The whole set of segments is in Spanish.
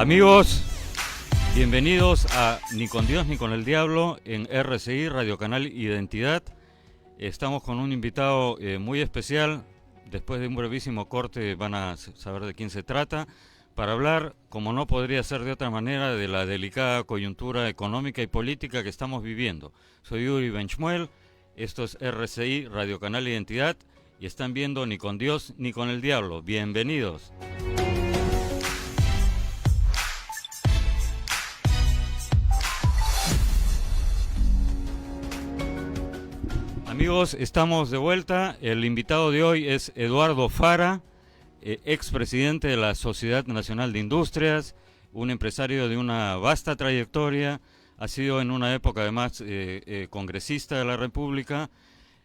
Amigos, bienvenidos a Ni con Dios ni con el Diablo en RCI, Radio Canal Identidad. Estamos con un invitado muy especial. Después de un brevísimo corte van a saber de quién se trata, para hablar, como no podría ser de otra manera, de la delicada coyuntura económica y política que estamos viviendo. Soy Yuri Benchmuel, esto es RCI, Radio Canal Identidad, y están viendo Ni con Dios ni con el Diablo. Bienvenidos. Amigos, estamos de vuelta. El invitado de hoy es Eduardo Fara, expresidente de la Sociedad Nacional de Industrias, un empresario de una vasta trayectoria, ha sido en una época además congresista de la República.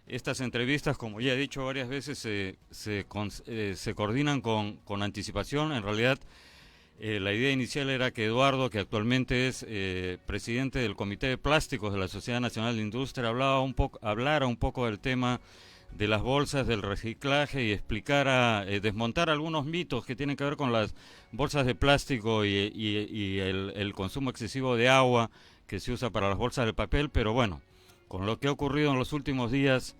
Estas entrevistas, como ya he dicho varias veces, se coordinan con anticipación. En realidad, la idea inicial era que Eduardo, que actualmente es presidente del Comité de Plásticos de la Sociedad Nacional de Industria, hablara un poco del tema de las bolsas, del reciclaje, y explicara, desmontar algunos mitos que tienen que ver con las bolsas de plástico y el consumo excesivo de agua que se usa para las bolsas de papel. Pero bueno, con lo que ha ocurrido en los últimos días,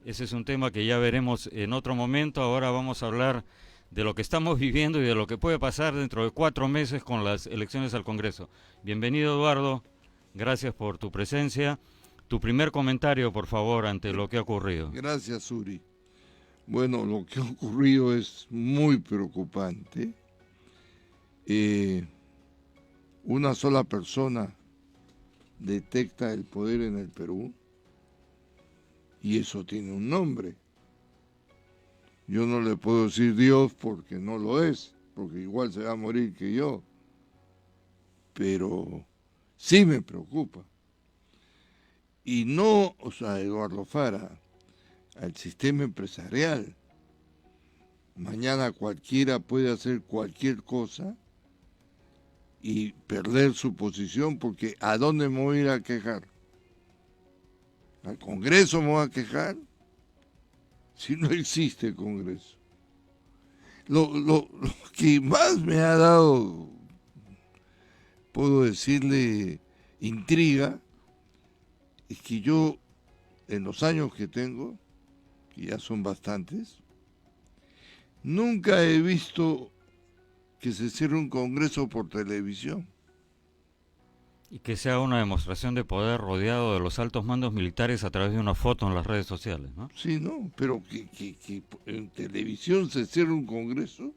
ese es un tema que ya veremos en otro momento. Ahora vamos a hablar de lo que estamos viviendo y de lo que puede pasar dentro de 4 meses con las elecciones al Congreso. Bienvenido, Eduardo, gracias por tu presencia. Tu primer comentario, por favor, ante lo que ha ocurrido. Gracias, Uri. Bueno, lo que ha ocurrido es muy preocupante. Una sola persona detecta el poder en el Perú y eso tiene un nombre. Yo no le puedo decir Dios porque no lo es, porque igual se va a morir que yo. Pero sí me preocupa. Y no, Eduardo Fara, al sistema empresarial. Mañana cualquiera puede hacer cualquier cosa y perder su posición, porque ¿a dónde me voy a ir a quejar? ¿Al Congreso me voy a quejar? Si no existe Congreso. Lo que más me ha dado, puedo decirle, intriga, es que yo, en los años que tengo, que ya son bastantes, nunca he visto que se cierre un Congreso por televisión. Y que sea una demostración de poder rodeado de los altos mandos militares a través de una foto en las redes sociales, ¿no? Sí, no, pero que en televisión se cierre un Congreso.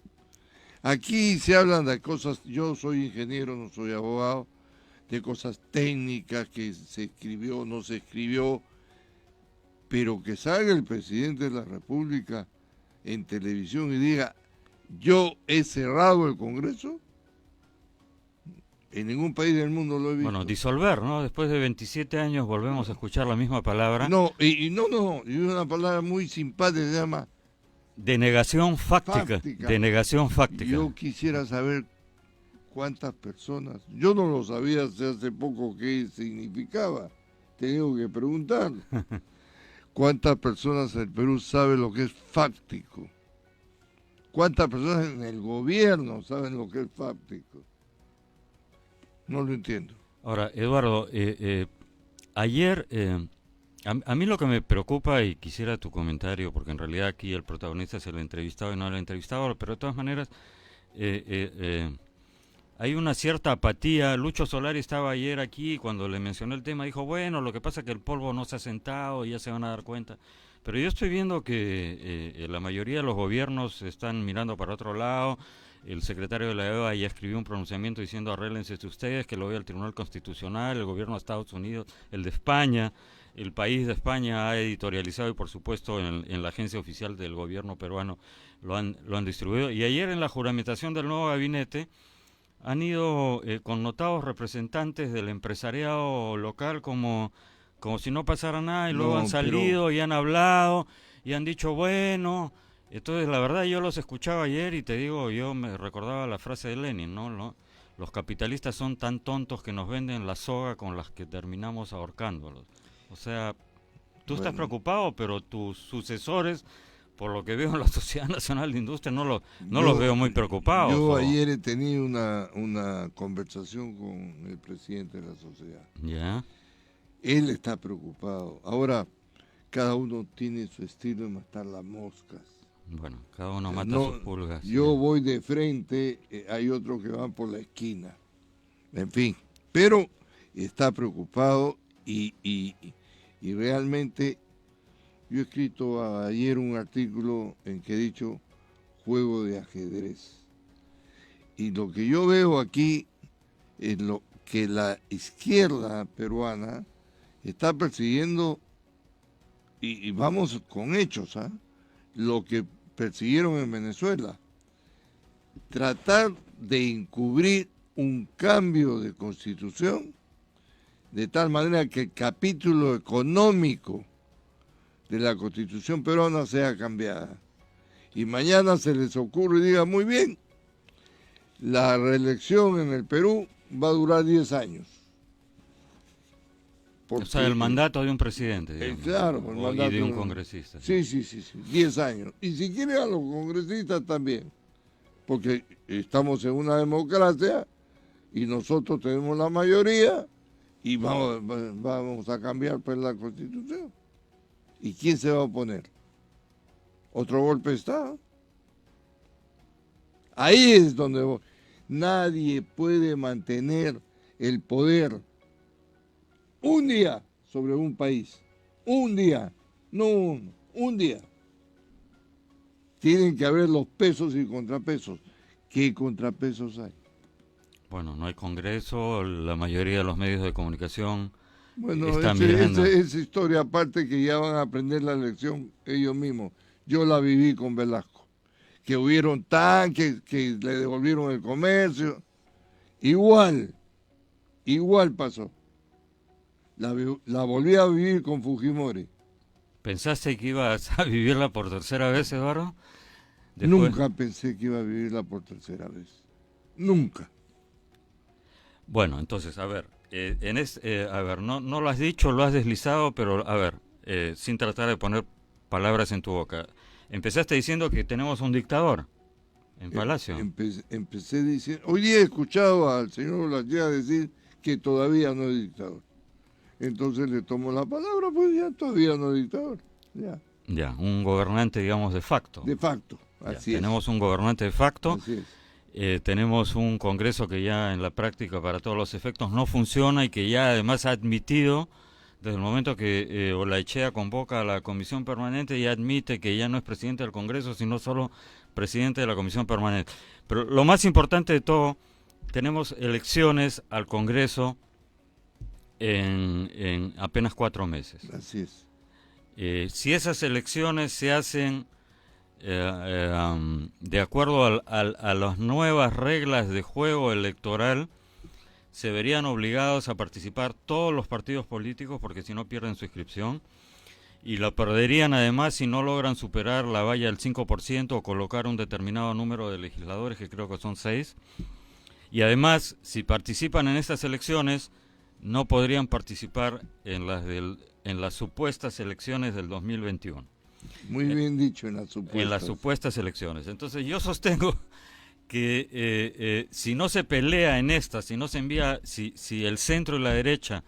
Aquí se hablan de cosas, yo soy ingeniero, no soy abogado, de cosas técnicas, que se escribió o no se escribió, pero que salga el presidente de la República en televisión y diga, yo he cerrado el Congreso, en ningún país del mundo lo he visto. Bueno, disolver, ¿no? Después de 27 años volvemos a escuchar la misma palabra. No, y una palabra muy simpática, se llama denegación fáctica. Denegación fáctica. Yo quisiera saber cuántas personas, yo no lo sabía hace poco qué significaba, tengo que preguntar. ¿Cuántas personas en el Perú saben lo que es fáctico? ¿Cuántas personas en el gobierno saben lo que es fáctico? No lo entiendo. Ahora, Eduardo, ayer, a mí lo que me preocupa, y quisiera tu comentario, porque en realidad aquí el protagonista es el entrevistado y no el entrevistador, pero de todas maneras, hay una cierta apatía. Lucho Solari estaba ayer aquí, cuando le mencioné el tema, dijo, bueno, lo que pasa es que el polvo no se ha sentado y ya se van a dar cuenta. Pero yo estoy viendo que la mayoría de los gobiernos están mirando para otro lado. El secretario de la EVA ya escribió un pronunciamiento diciendo arréglense ustedes, que lo vea el Tribunal Constitucional, el gobierno de Estados Unidos, el de España, el país de España ha editorializado y por supuesto en la agencia oficial del gobierno peruano lo han distribuido. Y ayer en la juramentación del nuevo gabinete han ido connotados representantes del empresariado local como si no pasara nada, y luego han salido y han hablado y han dicho bueno. Entonces, la verdad, yo los escuchaba ayer y te digo, yo me recordaba la frase de Lenin, ¿no? Los capitalistas son tan tontos que nos venden la soga con las que terminamos ahorcándolos. O sea, tú estás preocupado, pero tus sucesores por lo que veo en la Sociedad Nacional de Industria, no los veo muy preocupados. Yo ayer he tenido una conversación con el presidente de la sociedad. Ya. Él está preocupado. Ahora, cada uno tiene su estilo de matar las moscas. Bueno, cada uno mata sus pulgas. Yo voy de frente, hay otros que van por la esquina. En fin, pero está preocupado y realmente yo he escrito ayer un artículo en que he dicho juego de ajedrez. Y lo que yo veo aquí es lo que la izquierda peruana está persiguiendo, y vamos con hechos, lo que persiguieron en Venezuela. Tratar de encubrir un cambio de constitución de tal manera que el capítulo económico de la constitución peruana sea cambiada. Y mañana se les ocurre y diga, muy bien, la reelección en el Perú va a durar 10 años. Porque, o sea, el mandato de un presidente, digamos, claro, el mandato y de un congresista. Sí, 10 años. Y si quiere a los congresistas también, porque estamos en una democracia y nosotros tenemos la mayoría y vamos a cambiar pues la Constitución. ¿Y quién se va a oponer? Otro golpe de Estado. Ahí es donde nadie puede mantener el poder un día sobre un país. Un día. No uno. Un día. Tienen que haber los pesos y contrapesos. ¿Qué contrapesos hay? Bueno, no hay Congreso, la mayoría de los medios de comunicación están mirando. Esa historia aparte que ya van a aprender la lección ellos mismos. Yo la viví con Velasco. Que hubieron tanques, que le devolvieron el comercio. Igual pasó. La volví a vivir con Fujimori. ¿Pensaste que ibas a vivirla por tercera vez, Eduardo? Nunca pensé que iba a vivirla por tercera vez. Nunca. Bueno, entonces, a ver, no lo has dicho, lo has deslizado, pero a ver, sin tratar de poner palabras en tu boca. Empezaste diciendo que tenemos un dictador en Palacio. Empecé diciendo, hoy día he escuchado al señor Olachea decir que todavía no es dictador. Entonces le tomo la palabra, pues ya todavía no es dictador. Ya, un gobernante, digamos, de facto. De facto, así es. Tenemos un gobernante de facto. Así es. Tenemos un Congreso que ya en la práctica para todos los efectos no funciona y que ya además ha admitido, desde el momento que Olachea convoca a la Comisión Permanente, ya admite que ya no es presidente del Congreso, sino solo presidente de la Comisión Permanente. Pero lo más importante de todo, tenemos elecciones al Congreso en apenas 4 meses. Así es. Si esas elecciones se hacen de acuerdo a las nuevas reglas de juego electoral, se verían obligados a participar todos los partidos políticos porque si no pierden su inscripción y la perderían además si no logran superar la valla del 5% o colocar un determinado número de legisladores, que creo que son 6, y además si participan en estas elecciones no podrían participar en las supuestas elecciones del 2021. Muy bien dicho, en las supuestas elecciones. Entonces yo sostengo que si no se pelea en estas, si no se envía, si el centro y la derecha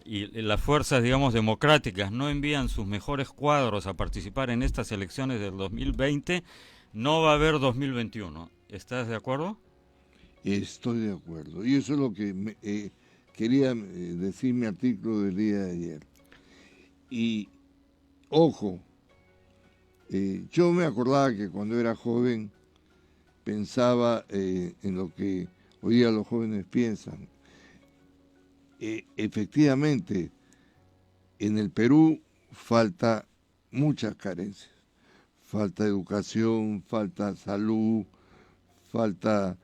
y las fuerzas, digamos, democráticas no envían sus mejores cuadros a participar en estas elecciones del 2020, no va a haber 2021. ¿Estás de acuerdo? Estoy de acuerdo. Y eso es lo que quería decir mi artículo del día de ayer. Y, ojo, yo me acordaba que cuando era joven pensaba en lo que hoy día los jóvenes piensan. Efectivamente, en el Perú falta muchas carencias. Falta educación, falta salud, falta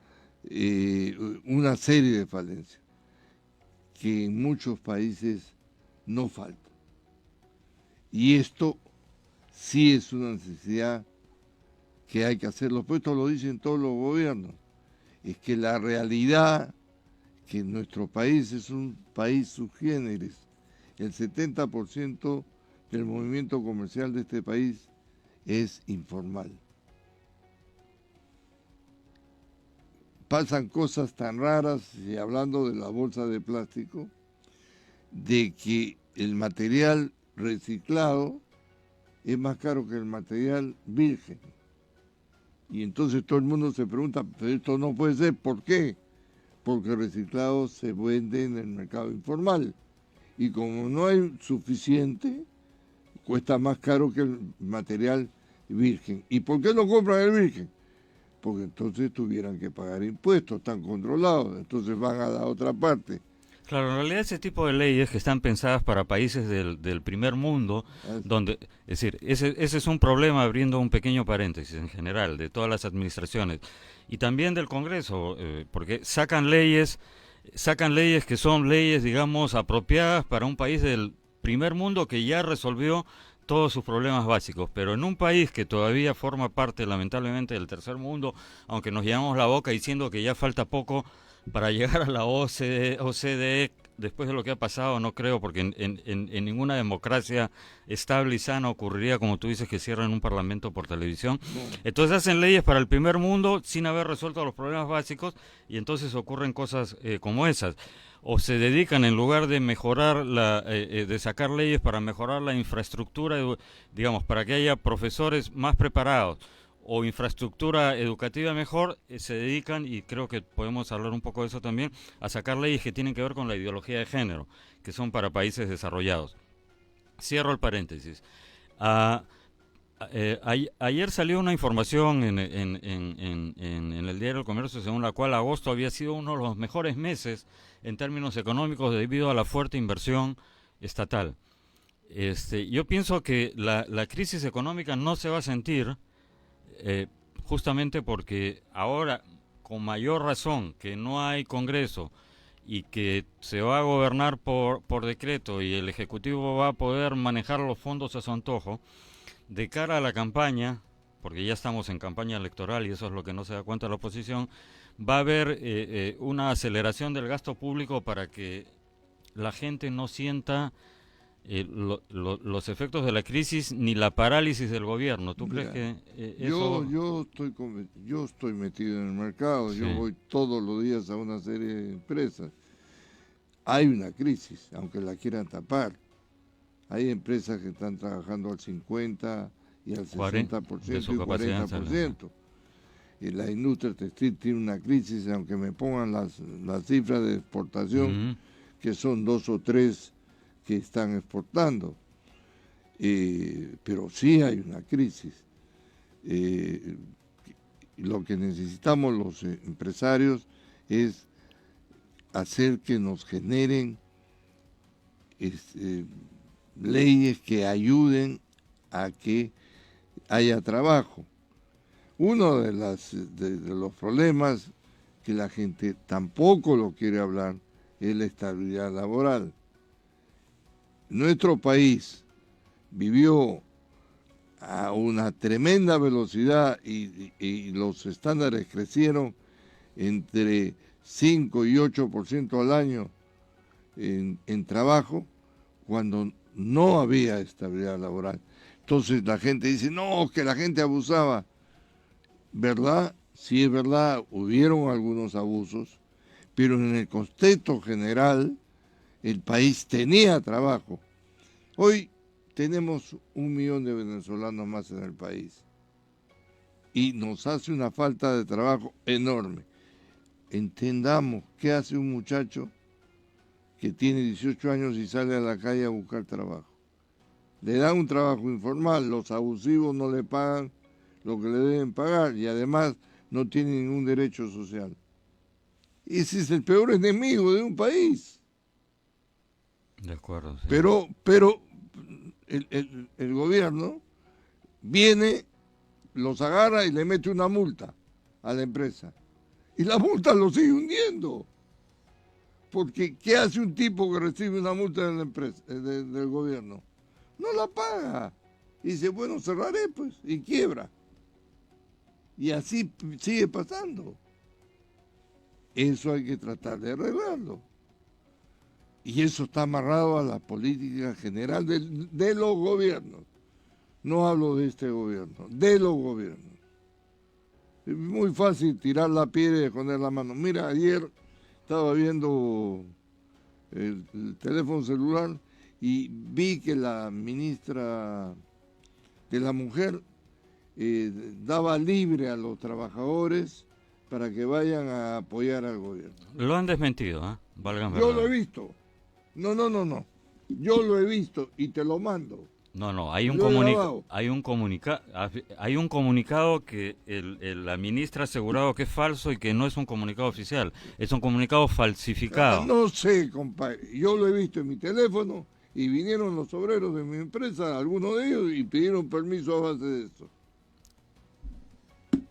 una serie de falencias que en muchos países no falta. Y esto sí es una necesidad que hay que hacerlo, pues esto lo dicen todos los gobiernos, es que la realidad que nuestro país es un país subgéneres, el 70% del movimiento comercial de este país es informal. Pasan cosas tan raras, y hablando de la bolsa de plástico, de que el material reciclado es más caro que el material virgen. Y entonces todo el mundo se pregunta, pero esto no puede ser, ¿por qué? Porque el reciclado se vende en el mercado informal. Y como no hay suficiente, cuesta más caro que el material virgen. ¿Y por qué no compran el virgen? Porque entonces tuvieran que pagar impuestos, están controlados, entonces van a la otra parte. Claro, en realidad ese tipo de leyes que están pensadas para países del primer mundo, donde, es decir, ese es un problema, abriendo un pequeño paréntesis en general, de todas las administraciones y también del Congreso, porque sacan leyes que son leyes, digamos, apropiadas para un país del primer mundo que ya resolvió todos sus problemas básicos, pero en un país que todavía forma parte, lamentablemente, del tercer mundo, aunque nos llenamos la boca diciendo que ya falta poco para llegar a la OCDE, después de lo que ha pasado, no creo, porque en ninguna democracia estable y sana ocurriría, como tú dices, que cierran un parlamento por televisión. Entonces hacen leyes para el primer mundo sin haber resuelto los problemas básicos, y entonces ocurren cosas como esas. O se dedican, en lugar de mejorar de sacar leyes para mejorar la infraestructura, digamos, para que haya profesores más preparados o infraestructura educativa mejor, se dedican, y creo que podemos hablar un poco de eso también, a sacar leyes que tienen que ver con la ideología de género, que son para países desarrollados. Cierro el paréntesis. Ayer salió una información en el diario El Comercio, según la cual agosto había sido uno de los mejores meses en términos económicos debido a la fuerte inversión estatal. Yo pienso que la crisis económica no se va a sentir, justamente porque ahora, con mayor razón, que no hay Congreso y que se va a gobernar por decreto y el Ejecutivo va a poder manejar los fondos a su antojo, de cara a la campaña, porque ya estamos en campaña electoral y eso es lo que no se da cuenta la oposición, va a haber una aceleración del gasto público para que la gente no sienta los efectos de la crisis ni la parálisis del gobierno. ¿Tú crees que eso...? Yo estoy metido en el mercado, sí. Yo voy todos los días a una serie de empresas. Hay una crisis, aunque la quieran tapar. Hay empresas que están trabajando al 50% y al 60% y 40%. Y la industria textil tiene una crisis, aunque me pongan las cifras de exportación, que son 2 o 3 que están exportando. Pero sí hay una crisis. Lo que necesitamos los empresarios es hacer que nos generen leyes que ayuden a que haya trabajo. Uno de los problemas que la gente tampoco lo quiere hablar es la estabilidad laboral. Nuestro país vivió a una tremenda velocidad y los estándares crecieron entre 5 y 8% al año en trabajo, cuando no había estabilidad laboral. Entonces la gente dice, no, que la gente abusaba. ¿Verdad? Sí es verdad, hubieron algunos abusos, pero en el contexto general el país tenía trabajo. Hoy tenemos 1 millón de venezolanos más en el país y nos hace una falta de trabajo enorme. Entendamos qué hace un muchacho que tiene 18 años y sale a la calle a buscar trabajo. Le dan un trabajo informal, los abusivos no le pagan lo que le deben pagar y además no tiene ningún derecho social. Ese es el peor enemigo de un país. De acuerdo, sí. Pero el gobierno viene, los agarra y le mete una multa a la empresa. Y la multa lo sigue hundiendo. Porque ¿qué hace un tipo que recibe una multa de la empresa, del gobierno? No la paga. Y dice, bueno, cerraré pues, y quiebra. Y así sigue pasando. Eso hay que tratar de arreglarlo. Y eso está amarrado a la política general de los gobiernos. No hablo de este gobierno, de los gobiernos. Es muy fácil tirar la piedra y esconder la mano. Mira, ayer estaba viendo el teléfono celular y vi que la ministra de la Mujer daba libre a los trabajadores para que vayan a apoyar al gobierno. Lo han desmentido, ¿eh? Valgan Yo verdad. lo he visto. No. Yo lo he visto y te lo mando. No, hay un, Lo he grabado. hay un comunicado que la ministra ha asegurado que es falso y que no es un comunicado oficial, es un comunicado falsificado. No sé, compadre. Yo lo he visto en mi teléfono y vinieron los obreros de mi empresa, algunos de ellos, y pidieron permiso a base de eso.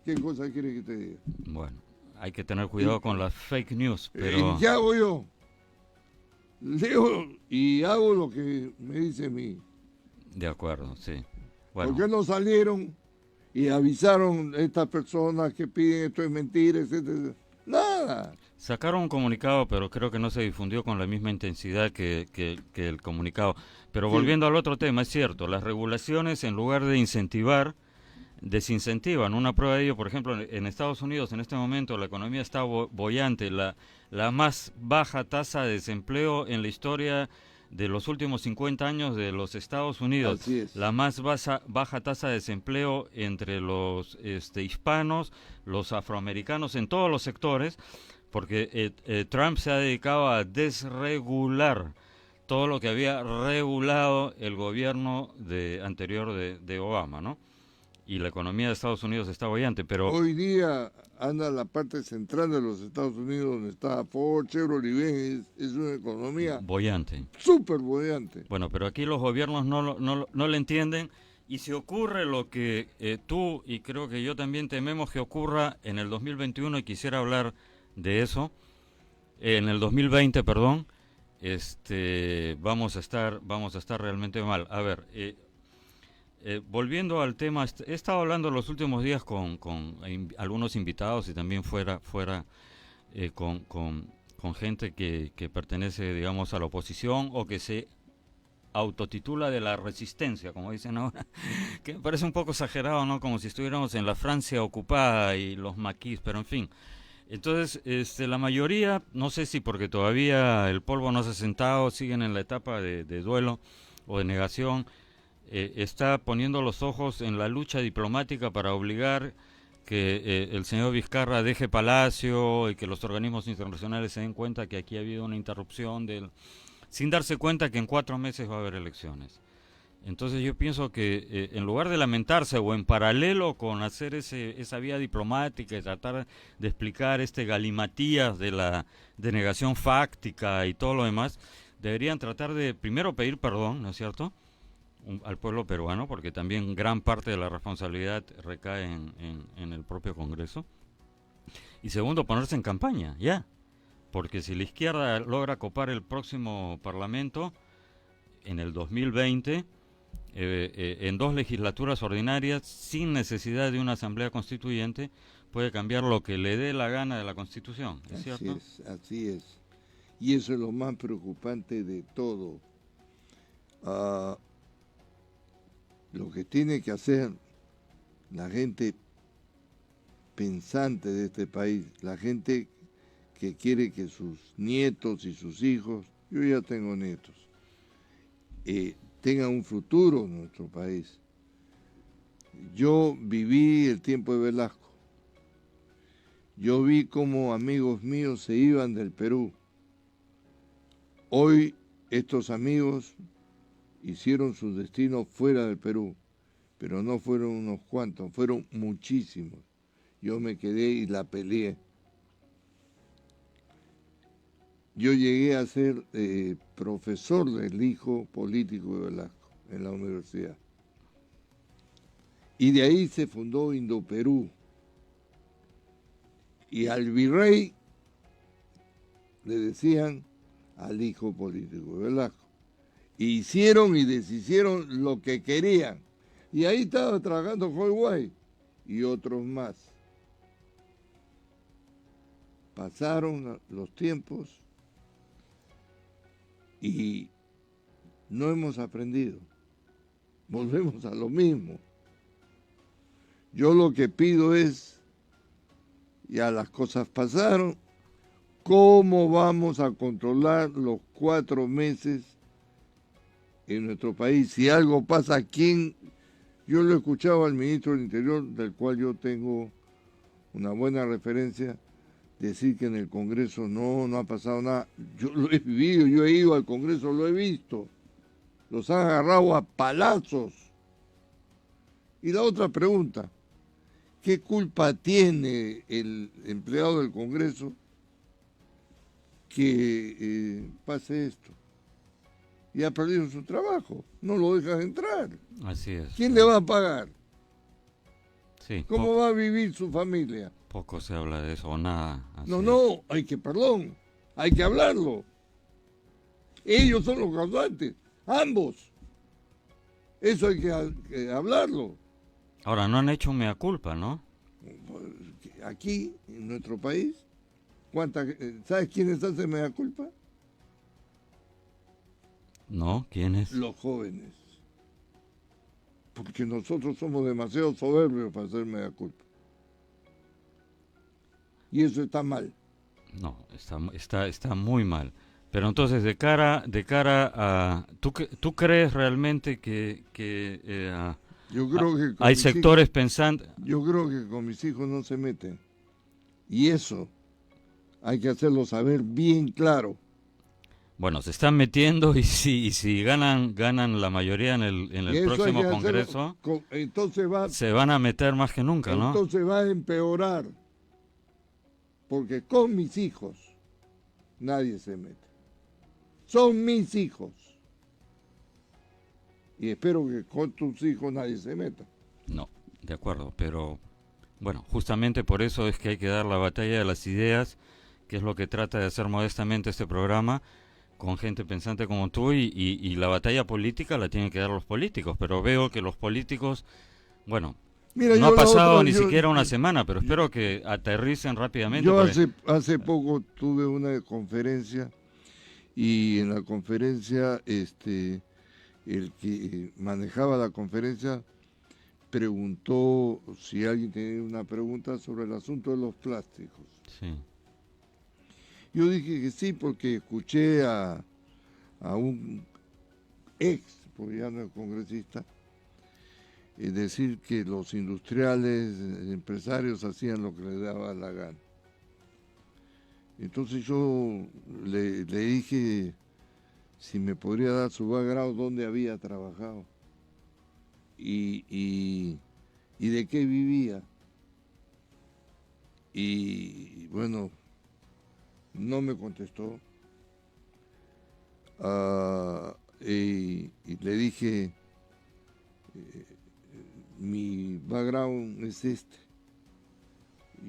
¿Qué cosa quieres que te diga? Bueno, hay que tener cuidado con las fake news, pero... ¿Qué hago yo? Leo y hago lo que me dice mi... De acuerdo, sí. Bueno. ¿Por qué no salieron y avisaron a estas personas que piden esto es mentira, etcétera? Nada. Sacaron un comunicado, pero creo que no se difundió con la misma intensidad que el comunicado. Pero volviendo al otro tema, es cierto, las regulaciones en lugar de incentivar, desincentivan. Una prueba de ello, por ejemplo, en Estados Unidos en este momento la economía está boyante, la más baja tasa de desempleo en la historia de los últimos 50 años de los Estados Unidos, Así es. la más baja tasa de desempleo entre los hispanos, los afroamericanos, en todos los sectores, porque Trump se ha dedicado a desregular todo lo que había regulado el gobierno anterior de Obama, ¿no? Y la economía de Estados Unidos está boyante, pero... Hoy día anda la parte central de los Estados Unidos donde está Ford, Chevrolet y Benz, es una economía boyante. súper boyante. Bueno, pero aquí los gobiernos no le entienden y si ocurre lo que tú y creo que yo también tememos que ocurra en el 2021 y quisiera hablar de eso, en el 2020, perdón, vamos a estar realmente mal. A ver, volviendo al tema, he estado hablando los últimos días con algunos invitados y también fuera con gente que pertenece, digamos, a la oposición o que se autotitula de la resistencia, como dicen ahora, que me parece un poco exagerado, ¿no? Como si estuviéramos en la Francia ocupada y los maquis, pero en fin. Entonces, la mayoría, no sé si porque todavía el polvo no se ha sentado, siguen en la etapa de duelo o de negación, está poniendo los ojos en la lucha diplomática para obligar que el señor Vizcarra deje Palacio y que los organismos internacionales se den cuenta que aquí ha habido una interrupción sin darse cuenta que en 4 meses va a haber elecciones. Entonces yo pienso que en lugar de lamentarse o en paralelo con hacer esa vía diplomática y tratar de explicar galimatías de la denegación fáctica y todo lo demás, deberían tratar de primero pedir perdón, ¿no es cierto?, al pueblo peruano, porque también gran parte de la responsabilidad recae en el propio Congreso. Y segundo, ponerse en campaña, ya. Porque si la izquierda logra copar el próximo Parlamento en el 2020, en 2 legislaturas ordinarias, sin necesidad de una asamblea constituyente, puede cambiar lo que le dé la gana de la Constitución, ¿es cierto? Así es. Y eso es lo más preocupante de todo. Lo que tiene que hacer la gente pensante de este país, la gente que quiere que sus nietos y sus hijos, yo ya tengo nietos, tengan un futuro en nuestro país. Yo viví el tiempo de Velasco. Yo vi cómo amigos míos se iban del Perú. Hoy estos amigos hicieron su destino fuera del Perú, pero no fueron unos cuantos, fueron muchísimos. Yo me quedé y la peleé. Yo llegué a ser profesor del hijo político de Velasco en la universidad. Y de ahí se fundó Indoperú. Y al virrey le decían al hijo político de Velasco. Hicieron y deshicieron lo que querían. Y ahí estaba trabajando Hallway y otros más. Pasaron los tiempos y no hemos aprendido. volvemos a lo mismo. Yo lo que pido es, ya las cosas pasaron, ¿cómo vamos a controlar los 4 meses en nuestro país? Si algo pasa, ¿quién? Yo lo he escuchado al ministro del Interior, del cual yo tengo una buena referencia, decir que en el Congreso no ha pasado nada. Yo lo he vivido, yo he ido al Congreso, lo he visto. Los han agarrado a palazos. Y la otra pregunta, ¿qué culpa tiene el empleado del Congreso que pase esto? Y ha perdido su trabajo, no lo dejan entrar. Así es. ¿Quién le va a pagar? Sí, ¿Cómo va a vivir su familia? poco se habla de eso, o nada. No, hay que hablarlo. Ellos son los causantes, ambos. Eso hay que hablarlo. Ahora, no han hecho un mea culpa, ¿no? Aquí, en nuestro país, ¿sabes quiénes hacen mea culpa? No, ¿quiénes? Los jóvenes. Porque nosotros somos demasiado soberbios para hacer mea culpa. Y eso está mal. No, está muy mal. Pero entonces, de cara a... ¿Tú crees realmente que Yo creo que hay sectores pensantes? Yo creo que con mis hijos no se meten. Y eso hay que hacerlo saber bien claro. Bueno, se están metiendo y si ganan la mayoría en el próximo Congreso, entonces se van a meter más que nunca, ¿no? Entonces va a empeorar. Porque con mis hijos nadie se mete. Son mis hijos. Y espero que con tus hijos nadie se meta. No, de acuerdo, pero bueno, justamente por eso es que hay que dar la batalla de las ideas, que es lo que trata de hacer modestamente este programa, con gente pensante como tú, y la batalla política la tienen que dar los políticos, pero veo que los políticos, bueno, mira, no ha pasado ni siquiera una semana, pero espero que aterricen rápidamente. Yo hace poco tuve una conferencia, y en la conferencia el que manejaba la conferencia preguntó si alguien tenía una pregunta sobre el asunto de los plásticos. Sí. Yo dije que sí, porque escuché a un porque ya no es congresista, decir que los industriales, empresarios hacían lo que les daba la gana. Entonces yo le dije si me podría dar su background, dónde había trabajado y de qué vivía. Y bueno, no me contestó. Y le dije, mi background es este.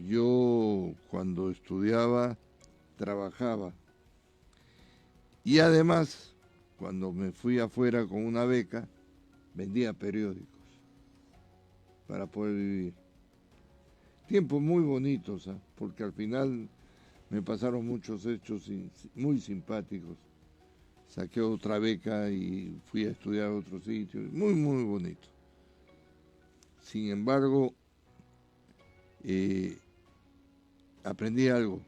Yo cuando estudiaba trabajaba, y además cuando me fui afuera con una beca vendía periódicos para poder vivir. Tiempos muy bonitos, ¿eh? Porque al final me pasaron muchos hechos muy simpáticos. Saqué otra beca y fui a estudiar a otro sitio, muy muy bonito. Sin embargo, aprendí algo.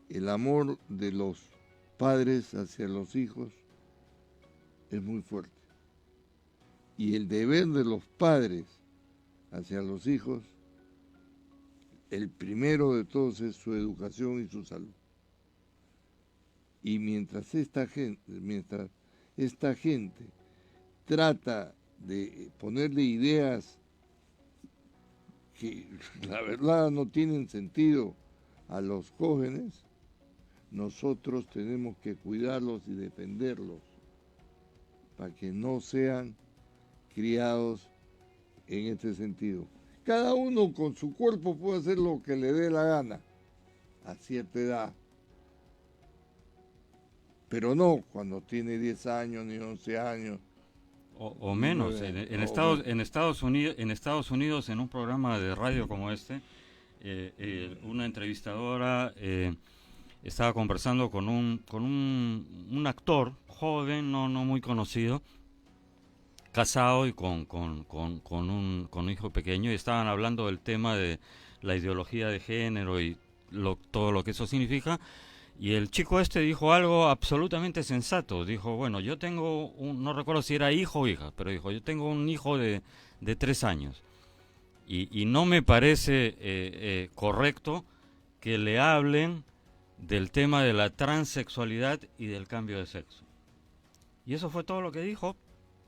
El amor de los padres hacia los hijos es muy fuerte. Y el deber de los padres hacia los hijos, el primero de todos es su educación y su salud. Y mientras esta gente trata de ponerle ideas que la verdad no tienen sentido a los jóvenes, nosotros tenemos que cuidarlos y defenderlos para que no sean criados en este sentido. Cada uno con su cuerpo puede hacer lo que le dé la gana a cierta edad, pero no cuando tiene 10 años ni 11 años. O menos. En Estados Unidos, en un programa de radio como este, una entrevistadora estaba conversando con un actor joven, no muy conocido, casado y con un hijo pequeño, y estaban hablando del tema de la ideología de género y todo lo que eso significa. Y el chico este dijo algo absolutamente sensato. Dijo, bueno, yo tengo no recuerdo si era hijo o hija, pero dijo, yo tengo un hijo de 3 años. Y no me parece correcto que le hablen del tema de la transexualidad y del cambio de sexo. Y eso fue todo lo que dijo.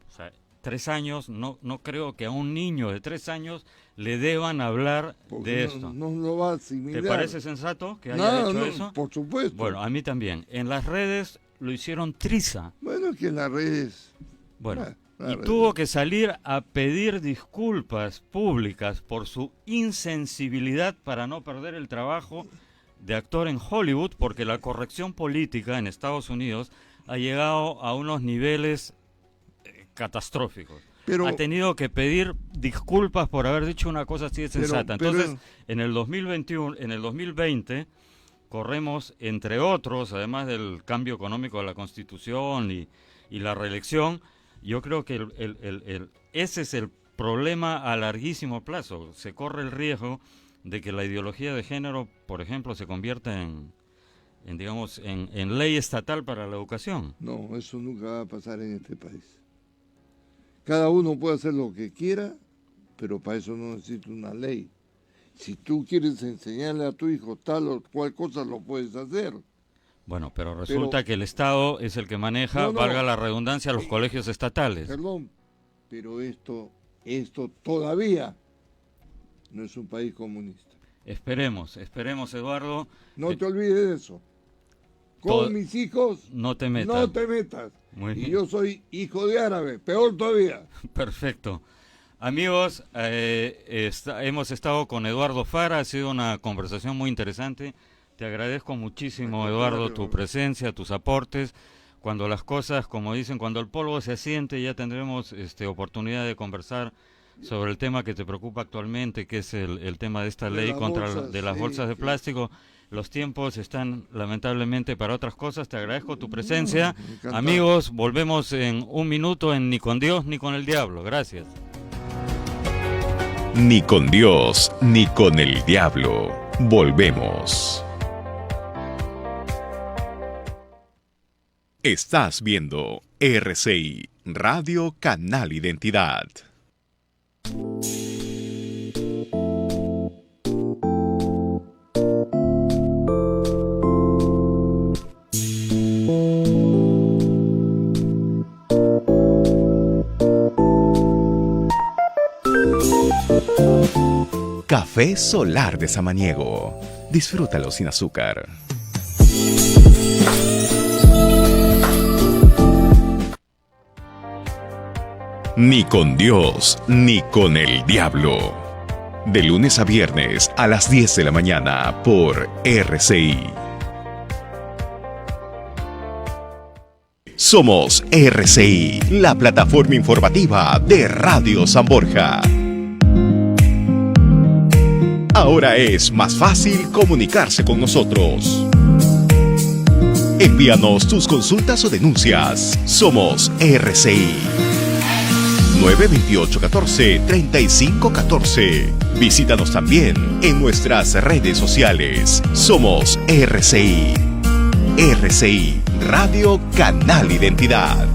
O sea, 3 años, no creo que a un niño de 3 años le deban hablar de esto. No lo va a asimilar. ¿Te parece sensato que haya hecho eso? Por supuesto. Bueno, a mí también. En las redes lo hicieron triza. Bueno, es que en las redes... Bueno, tuvo que salir a pedir disculpas públicas por su insensibilidad para no perder el trabajo de actor en Hollywood, porque la corrección política en Estados Unidos ha llegado a unos niveles catastróficos. Pero, ha tenido que pedir disculpas por haber dicho una cosa así de sensata. Entonces, en el 2020 corremos, entre otros, además del cambio económico de la Constitución y la reelección, yo creo que ese es el problema a larguísimo plazo. Se corre el riesgo de que la ideología de género, por ejemplo, se convierta en ley estatal para la educación. No, eso nunca va a pasar en este país. Cada uno puede hacer lo que quiera, pero para eso no necesita una ley. Si tú quieres enseñarle a tu hijo tal o cual cosa, lo puedes hacer. Bueno, pero resulta que el Estado es el que maneja, valga la redundancia, los colegios estatales. Perdón, pero esto todavía no es un país comunista. Esperemos, Eduardo. No te olvides de eso. Con mis hijos, no te metas. No te metas. Muy bien. Y yo soy hijo de árabe, peor todavía. Perfecto. Amigos, hemos estado con Eduardo Fara, ha sido una conversación muy interesante. Te agradezco muchísimo, Eduardo, tu presencia, tus aportes. Cuando las cosas, como dicen, cuando el polvo se asiente, ya tendremos oportunidad de conversar sobre el tema que te preocupa actualmente, que es el tema de esta ley contra las bolsas de plástico. Los tiempos están lamentablemente para otras cosas. Te agradezco tu presencia. Amigos, volvemos en un minuto en Ni con Dios ni con el Diablo. Gracias. Ni con Dios ni con el Diablo. Volvemos. Estás viendo RCI, Radio Canal Identidad. Café Solar de Samaniego. Disfrútalo sin azúcar. Ni con Dios, ni con el Diablo. De lunes a viernes a las 10 de la mañana por RCI. Somos RCI, la plataforma informativa de Radio San Borja. Ahora es más fácil comunicarse con nosotros. Envíanos tus consultas o denuncias. Somos RCI. 928-14-3514. Visítanos también en nuestras redes sociales. Somos RCI. RCI, Radio Canal Identidad.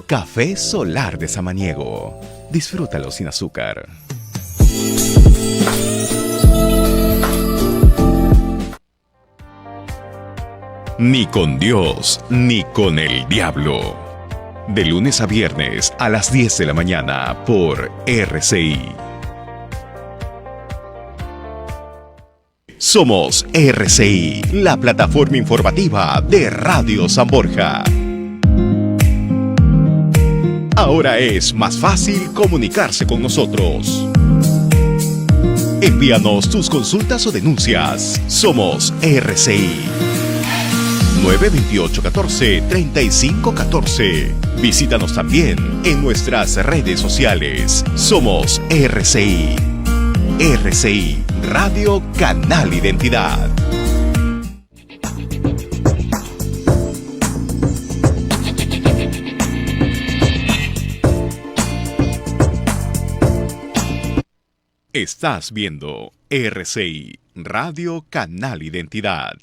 Café Solar de Samaniego. Disfrútalo sin azúcar. Ni con Dios, ni con el Diablo. De lunes a viernes a las 10 de la mañana por RCI. Somos RCI, la plataforma informativa de Radio San Borja. Ahora es más fácil comunicarse con nosotros. Envíanos tus consultas o denuncias. Somos RCI. 928-14-3514. Visítanos también en nuestras redes sociales. Somos RCI. RCI, Radio Canal Identidad. Estás viendo RCI, Radio Canal Identidad.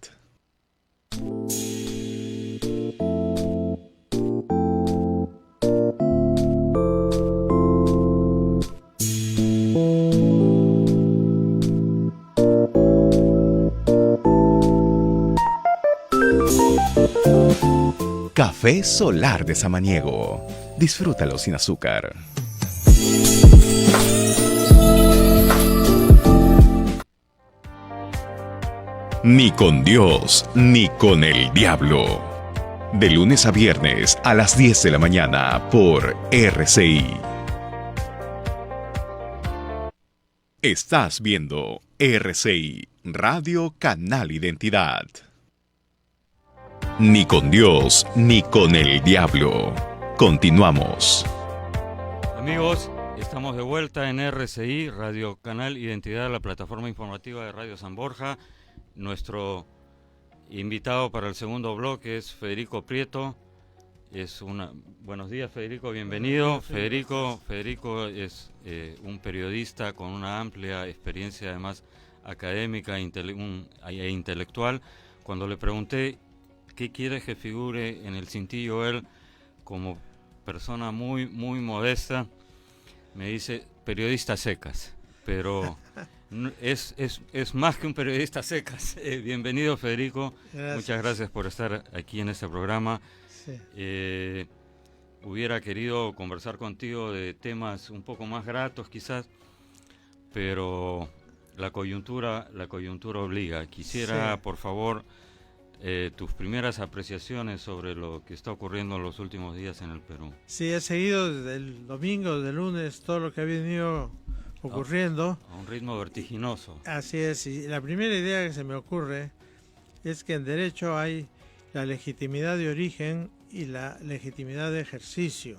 Café Solar de Samaniego. Disfrútalo sin azúcar. Ni con Dios, ni con el diablo. De lunes a viernes a las 10 de la mañana por RCI. Estás viendo RCI, Radio Canal Identidad. Ni con Dios, ni con el diablo. Continuamos. Amigos, estamos de vuelta en RCI, Radio Canal Identidad, la plataforma informativa de Radio San Borja. Nuestro invitado para el segundo bloque es Federico Prieto. Buenos días, Federico, bienvenido. Federico es un periodista con una amplia experiencia, además académica e intelectual. Cuando le pregunté qué quiere que figure en el cintillo, él, como persona muy, muy modesta, me dice periodista secas, pero es más que un periodista secas. Bienvenido, Federico. Gracias. Muchas gracias por estar aquí en este programa. Sí. Hubiera querido conversar contigo de temas un poco más gratos quizás, pero la coyuntura obliga. Quisiera, por favor, tus primeras apreciaciones sobre lo que está ocurriendo en los últimos días en el Perú. Sí, he seguido desde el domingo, desde el lunes, todo lo que ha venido ocurriendo. A un ritmo vertiginoso. Así es, y la primera idea que se me ocurre es que en derecho hay la legitimidad de origen y la legitimidad de ejercicio.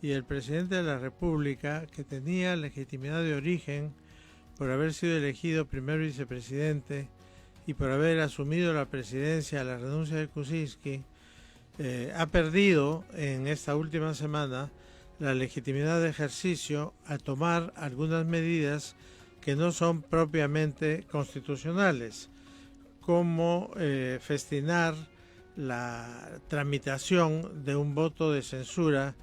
Y el presidente de la República, que tenía legitimidad de origen por haber sido elegido primer vicepresidente y por haber asumido la presidencia a la renuncia de Kuczynski, ha perdido en esta última semana la legitimidad de ejercicio a tomar algunas medidas que no son propiamente constitucionales, como festinar la tramitación de un voto de censura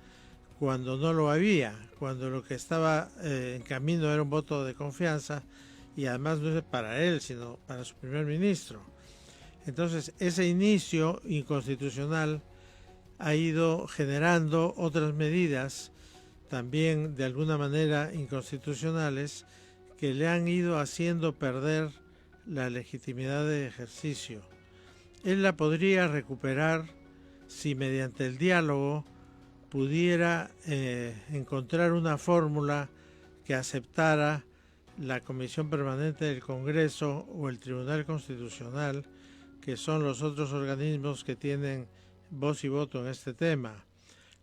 cuando no lo había, cuando lo que estaba en camino era un voto de confianza, y además no es para él, sino para su primer ministro. Entonces, ese inicio inconstitucional ha ido generando otras medidas también de alguna manera inconstitucionales que le han ido haciendo perder la legitimidad de ejercicio. Él la podría recuperar si mediante el diálogo pudiera encontrar una fórmula que aceptara la Comisión Permanente del Congreso o el Tribunal Constitucional, que son los otros organismos que tienen voz y voto en este tema,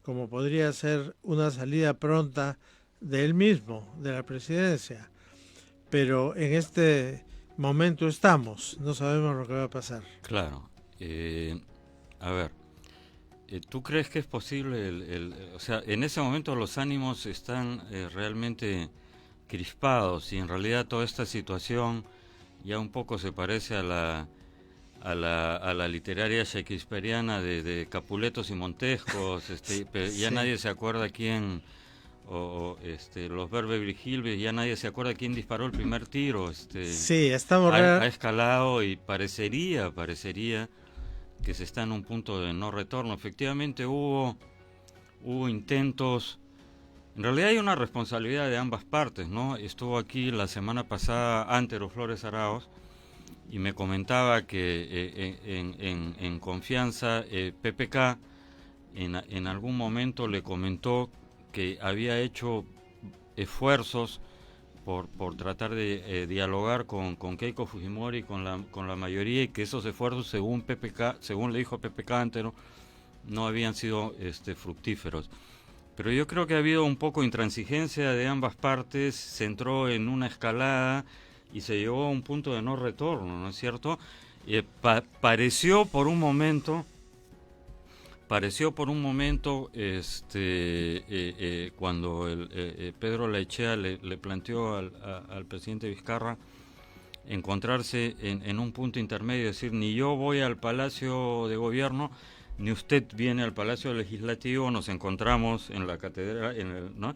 como podría ser una salida pronta de él mismo, de la presidencia. Pero en este momento estamos, no sabemos lo que va a pasar. Claro. A ver, ¿tú crees que es posible? O sea, en ese momento los ánimos están realmente crispados, y en realidad toda esta situación ya un poco se parece a la literaria shakespeariana de Capuletos y Montescos. Ya nadie se acuerda quién, los Beverly Hills, ya nadie se acuerda quién disparó el primer tiro. Sí, estamos ha escalado y parecería que se está en un punto de no retorno. Efectivamente hubo intentos. En realidad hay una responsabilidad de ambas partes, ¿no? Estuvo aquí la semana pasada Antero Flores Arauz y me comentaba que en confianza PPK en algún momento le comentó que había hecho esfuerzos por tratar de dialogar con Keiko Fujimori, con la mayoría, y que esos esfuerzos, según le dijo PPK Antero, no habían sido fructíferos. Pero yo creo que ha habido un poco de intransigencia de ambas partes, se entró en una escalada y se llegó a un punto de no retorno, ¿no es cierto? Pareció por un momento, cuando Pedro Laechea le planteó al presidente Vizcarra encontrarse en un punto intermedio, es decir, ni yo voy al Palacio de Gobierno, ni usted viene al Palacio Legislativo, nos encontramos en la catedral, ¿no?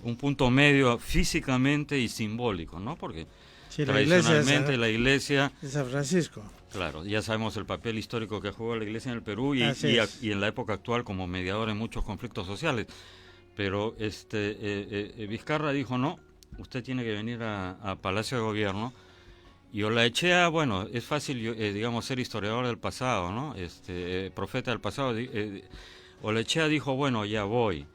Un punto medio físicamente y simbólico, ¿no? Porque sí, tradicionalmente la iglesia de San Francisco. Claro, ya sabemos el papel histórico que jugó la iglesia en el Perú y en la época actual como mediador en muchos conflictos sociales. Pero Vizcarra dijo, no, usted tiene que venir a Palacio de Gobierno. Y Olaechea, bueno, es fácil, digamos, ser historiador del pasado, ¿no? Profeta del pasado. Olaechea dijo, bueno, ya voy,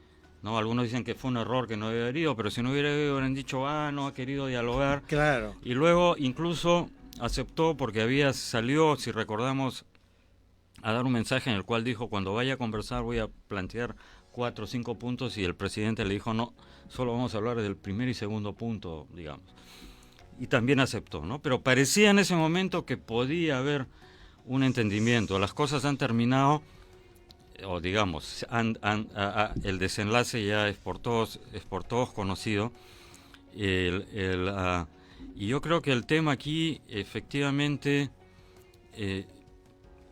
¿no? Algunos dicen que fue un error que no había ido, pero si no hubiera ido, hubieran dicho, no ha querido dialogar. Claro. Y luego incluso aceptó porque salió, si recordamos, a dar un mensaje en el cual dijo, cuando vaya a conversar voy a plantear 4 o 5 puntos, y el presidente le dijo, no, solo vamos a hablar del primer y segundo punto, digamos. Y también aceptó, ¿no? Pero parecía en ese momento que podía haber un entendimiento. Las cosas han terminado, o digamos, el desenlace ya es por todos conocido. Y yo creo que el tema aquí, efectivamente,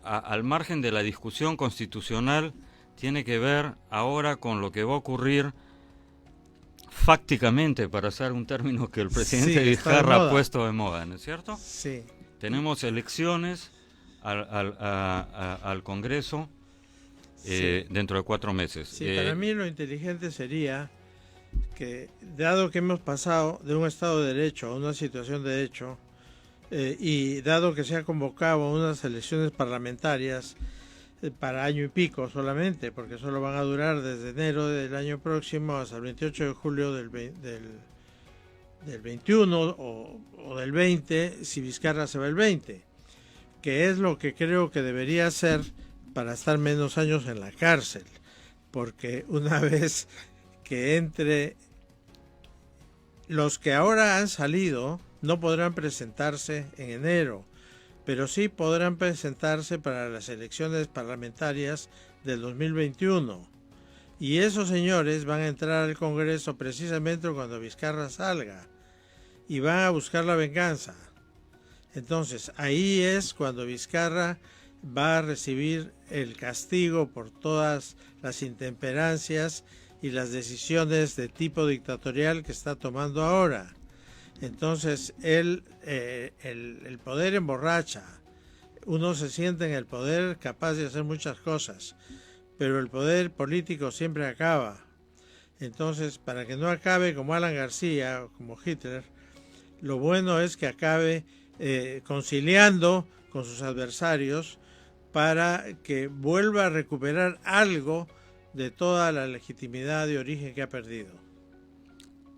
al margen de la discusión constitucional, tiene que ver ahora con lo que va a ocurrir fácticamente, para usar un término que el presidente Vizcarra ha puesto de moda, ¿no es cierto? Sí. Tenemos elecciones al Congreso dentro de 4 meses. Sí, para mí lo inteligente sería que, dado que hemos pasado de un Estado de Derecho a una situación de derecho, y dado que se ha convocado unas elecciones parlamentarias para año y pico solamente, porque solo van a durar desde enero del año próximo hasta el 28 de julio del 21 o del 20, si Vizcarra se va el 20, que es lo que creo que debería hacer para estar menos años en la cárcel, porque una vez que entre, los que ahora han salido no podrán presentarse en enero, pero sí podrán presentarse para las elecciones parlamentarias del 2021. Y esos señores van a entrar al Congreso precisamente cuando Vizcarra salga y van a buscar la venganza. Entonces, ahí es cuando Vizcarra va a recibir el castigo por todas las intemperancias y las decisiones de tipo dictatorial que está tomando ahora. Entonces, el poder emborracha. Uno se siente en el poder capaz de hacer muchas cosas, pero el poder político siempre acaba. Entonces, para que no acabe como Alan García o como Hitler, lo bueno es que acabe conciliando con sus adversarios para que vuelva a recuperar algo de toda la legitimidad de origen que ha perdido.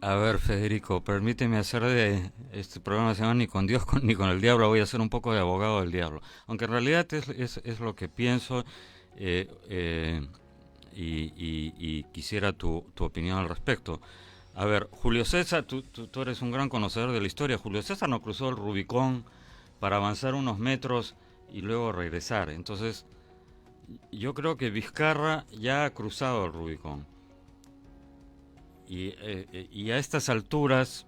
A ver, Federico, permíteme hacer de este programa, se llama Ni con Dios ni con el Diablo, voy a ser un poco de abogado del diablo, aunque en realidad es lo que pienso, y quisiera tu opinión al respecto. A ver, Julio César, tú eres un gran conocedor de la historia. Julio César no cruzó el Rubicón para avanzar unos metros y luego regresar. Entonces, yo creo que Vizcarra ya ha cruzado el Rubicón. Y a estas alturas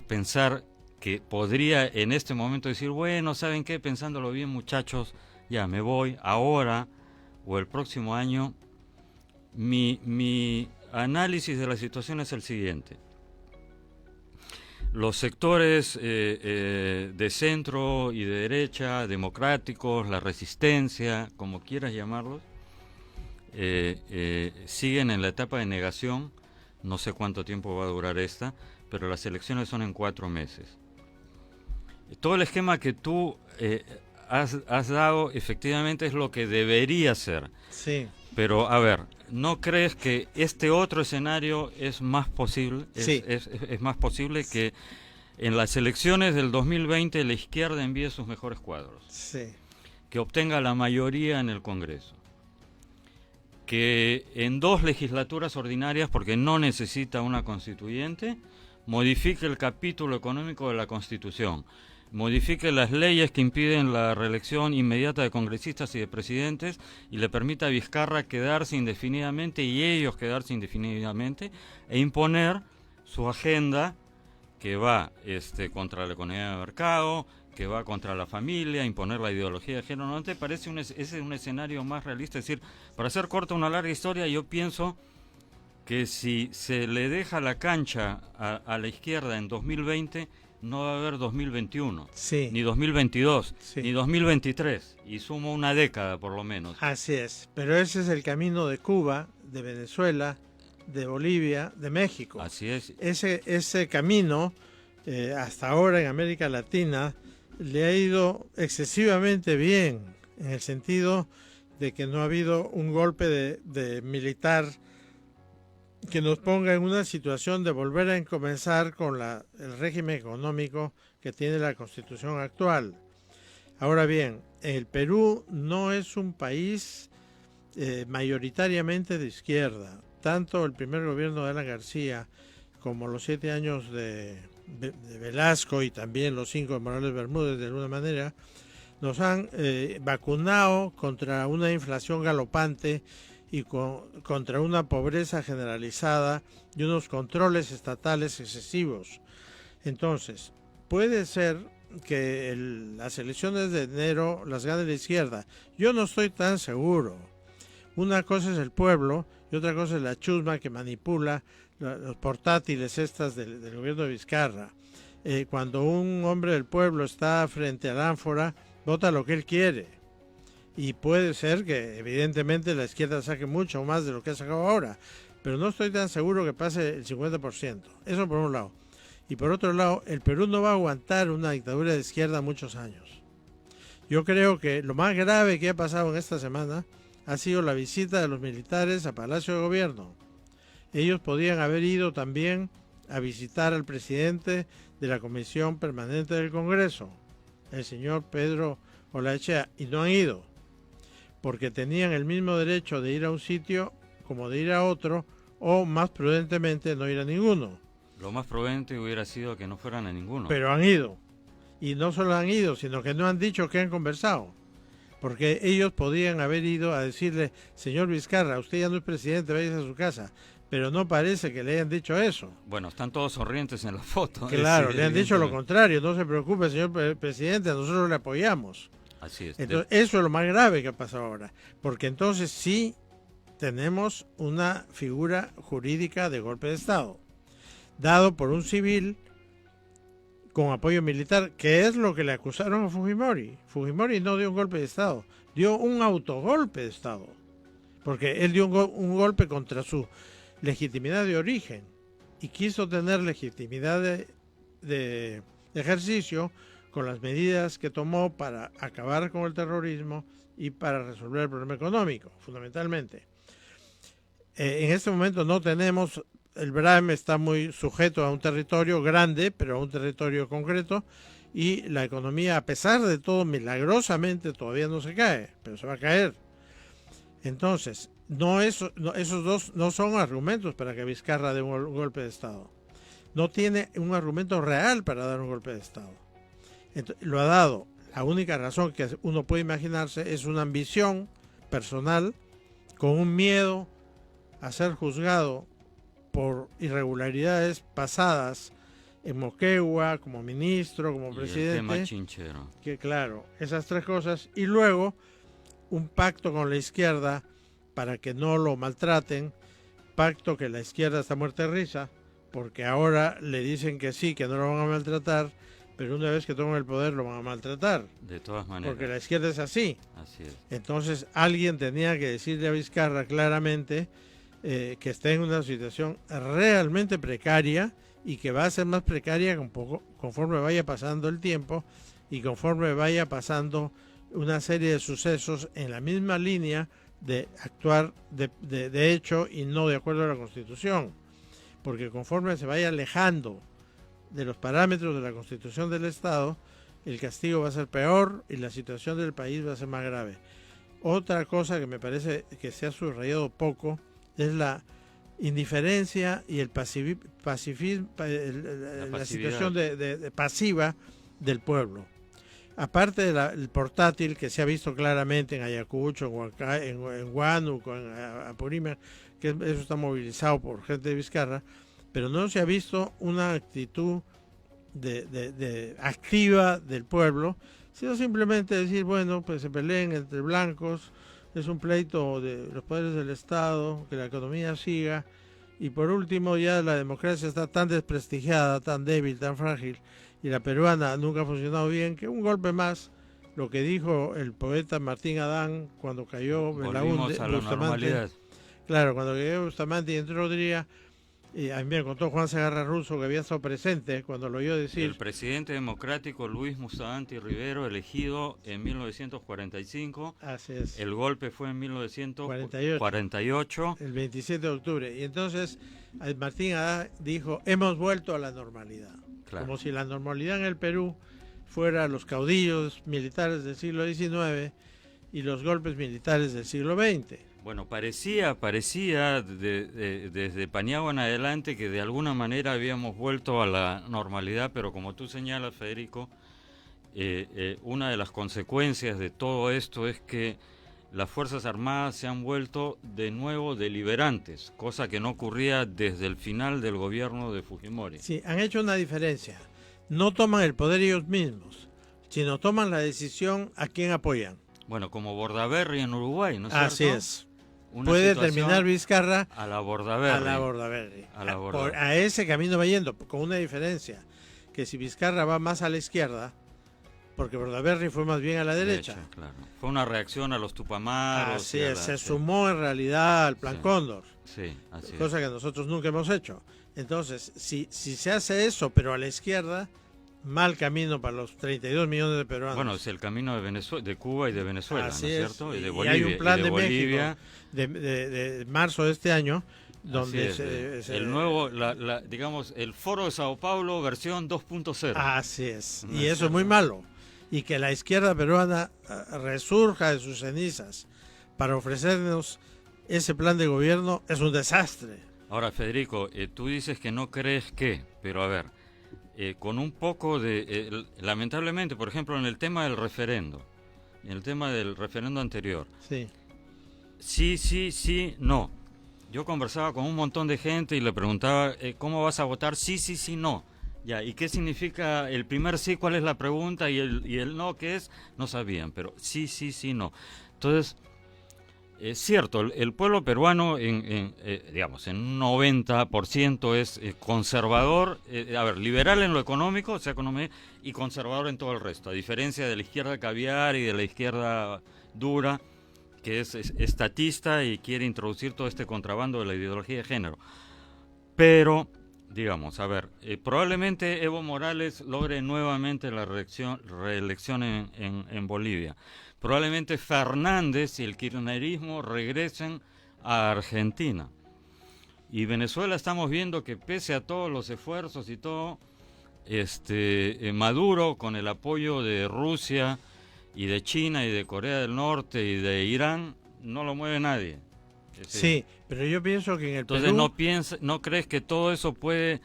pensar que podría en este momento decir, bueno, ¿saben qué? Pensándolo bien, muchachos, ya me voy ahora o el próximo año. Mi análisis de la situación es el siguiente. Los sectores de centro y de derecha, democráticos, la resistencia, como quieras llamarlos, siguen en la etapa de negación. No sé cuánto tiempo va a durar esta, pero las elecciones son en 4 meses. Todo el esquema que tú has dado efectivamente es lo que debería ser. Sí. Pero, a ver, ¿no crees que este otro escenario es más posible? Sí. Es más posible que en las elecciones del 2020 la izquierda envíe sus mejores cuadros, Sí. que obtenga la mayoría en el Congreso, que en 2 legislaturas ordinarias, porque no necesita una constituyente, modifique el capítulo económico de la Constitución, modifique las leyes que impiden la reelección inmediata de congresistas y de presidentes y le permita a Vizcarra quedarse indefinidamente y ellos quedarse indefinidamente e imponer su agenda que va contra la economía de mercado, que va contra la familia, imponer la ideología de género. ¿No te parece ese es un escenario más realista? Es decir, para hacer corta una larga historia, yo pienso que si se le deja la cancha a la izquierda en 2020, no va a haber 2021, Sí. ni 2022, Sí. ni 2023, y sumo una década por lo menos. Así es, pero ese es el camino de Cuba, de Venezuela, de Bolivia, de México. Así es. Ese camino, hasta ahora en América Latina, le ha ido excesivamente bien, en el sentido de que no ha habido un golpe de militar que nos ponga en una situación de volver a comenzar con el régimen económico que tiene la Constitución actual. Ahora bien, el Perú no es un país mayoritariamente de izquierda. Tanto el primer gobierno de Alan García como los 7 años de Velasco y también los 5 de Morales Bermúdez, de alguna manera, nos han vacunado contra una inflación galopante y contra una pobreza generalizada y unos controles estatales excesivos. Entonces, puede ser que las elecciones de enero las gane la izquierda. Yo no estoy tan seguro. Una cosa es el pueblo y otra cosa es la chusma que manipula los portátiles estas del gobierno de Vizcarra. Cuando un hombre del pueblo está frente al ánfora, vota lo que él quiere. Y puede ser que evidentemente la izquierda saque mucho más de lo que ha sacado ahora, pero no estoy tan seguro que pase el 50%. Eso por un lado. Y por otro lado, el Perú no va a aguantar una dictadura de izquierda muchos años. Yo creo que lo más grave que ha pasado en esta semana ha sido la visita de los militares a Palacio de Gobierno. Ellos podían haber ido también a visitar al presidente de la Comisión Permanente del Congreso, el señor Pedro Olaechea, y no han ido, porque tenían el mismo derecho de ir a un sitio como de ir a otro, o más prudentemente no ir a ninguno. Lo más prudente hubiera sido que no fueran a ninguno. Pero han ido. Y no solo han ido, sino que no han dicho que han conversado. Porque ellos podían haber ido a decirle, señor Vizcarra, usted ya no es presidente, váyase a su casa. Pero no parece que le hayan dicho eso. Bueno, están todos sonrientes en la foto. Claro, Sí, le han dicho lo evidentemente. contrario. No se preocupe, señor presidente, nosotros le apoyamos. Así es. Entonces, eso es lo más grave que ha pasado ahora. Porque entonces sí tenemos una figura jurídica de golpe de Estado, dado por un civil con apoyo militar, que es lo que le acusaron a Fujimori. Fujimori no dio un golpe de Estado, dio un autogolpe de Estado, porque él dio un golpe contra su legitimidad de origen y quiso tener legitimidad de ejercicio con las medidas que tomó para acabar con el terrorismo y para resolver el problema económico, fundamentalmente. En este momento no tenemos, el BRAM está muy sujeto a un territorio grande, pero a un territorio concreto, y la economía, a pesar de todo, milagrosamente todavía no se cae, pero se va a caer. Entonces, esos dos no son argumentos para que Vizcarra dé un golpe de Estado. No tiene un argumento real para dar un golpe de Estado. Entonces, lo ha dado. La única razón que uno puede imaginarse es una ambición personal con un miedo a ser juzgado por irregularidades pasadas en Moquegua, como ministro, como Y presidente. el tema chinchero. Que claro, esas tres cosas. Y luego un pacto con la izquierda para que no lo maltraten. Pacto que la izquierda está muerta de risa, porque ahora le dicen que sí, que no lo van a maltratar, pero una vez que toman el poder lo van a maltratar. De todas maneras. Porque la izquierda es así. Así es. Entonces alguien tenía que decirle a Vizcarra claramente que está en una situación realmente precaria y que va a ser más precaria conforme vaya pasando el tiempo y conforme vaya pasando una serie de sucesos en la misma línea de actuar de hecho y no de acuerdo a la Constitución, porque conforme se vaya alejando de los parámetros de la Constitución del Estado, el castigo va a ser peor y la situación del país va a ser más grave. Otra cosa que me parece que se ha subrayado poco es la indiferencia y el pacifismo, la situación de pasiva del pueblo. Aparte del portátil que se ha visto claramente en Ayacucho, en Huánuco, en Apurímac, que eso está movilizado por gente de Vizcarra, pero no se ha visto una actitud activa del pueblo, sino simplemente decir, bueno, pues se peleen entre blancos, es un pleito de los poderes del Estado, que la economía siga, y por último ya la democracia está tan desprestigiada, tan débil, tan frágil, y la peruana nunca ha funcionado bien, que un golpe más, lo que dijo el poeta Martín Adán cuando cayó Volvimos a la normalidad. Claro, cuando cayó Bustamante y entró Rodríguez, y a mí me contó Juan Segarra Russo, que había estado presente cuando lo oyó decir. El presidente democrático Luis Bustamante Rivero, elegido en 1945. Así es. El golpe fue en 1948. El 27 de octubre. Y entonces Martín Adá dijo, hemos vuelto a la normalidad. Claro. Como si la normalidad en el Perú fuera los caudillos militares del siglo XIX y los golpes militares del siglo XX. Bueno, parecía desde Paniagua en adelante que de alguna manera habíamos vuelto a la normalidad, pero como tú señalas, Federico, una de las consecuencias de todo esto es que las Fuerzas Armadas se han vuelto de nuevo deliberantes, cosa que no ocurría desde el final del gobierno de Fujimori. Sí, han hecho una diferencia. No toman el poder ellos mismos, sino toman la decisión a quién apoyan. Bueno, como Bordaberry en Uruguay, ¿no es cierto? Así es. Puede terminar Vizcarra a la Bordaberry. A ese camino va yendo, con una diferencia, que si Vizcarra va más a la izquierda, porque Bordaberry fue más bien a la derecha. Claro. Fue una reacción a los Tupamaros. Así es, se sumó en realidad al Plan Cóndor. Sí, así cosa que nosotros nunca hemos hecho. Entonces, si se hace eso, pero a la izquierda, mal camino para los 32 millones de peruanos. Bueno, es el camino de Venezuela, de Cuba y de Venezuela, así ¿no es cierto? Y de Bolivia. Y hay un plan de Bolivia. México de marzo de este año, donde el nuevo, digamos, el Foro de Sao Paulo versión 2.0. Así es, y eso es muy malo. Y que la izquierda peruana resurja de sus cenizas para ofrecernos ese plan de gobierno es un desastre. Ahora, Federico, tú dices que no crees que, pero a ver, con un poco de... lamentablemente, por ejemplo, en el tema del referendo anterior, sí, no. Yo conversaba con un montón de gente y le preguntaba, ¿cómo vas a votar? Sí, no. Ya, ¿y qué significa el primer sí? ¿Cuál es la pregunta? Y el no, ¿qué es? No sabían, pero sí, no. Entonces, es cierto, el pueblo peruano, digamos, en un 90% es conservador, liberal en lo económico, o sea, economía, y conservador en todo el resto, a diferencia de la izquierda caviar y de la izquierda dura, que es estatista y quiere introducir todo este contrabando de la ideología de género. Pero... digamos, probablemente Evo Morales logre nuevamente la reelección en Bolivia. Probablemente Fernández y el kirchnerismo regresen a Argentina. Y Venezuela estamos viendo que pese a todos los esfuerzos y todo, Maduro, con el apoyo de Rusia y de China y de Corea del Norte y de Irán, no lo mueve nadie. Sí, pero yo pienso que en el Perú... Entonces, ¿no crees que todo eso puede,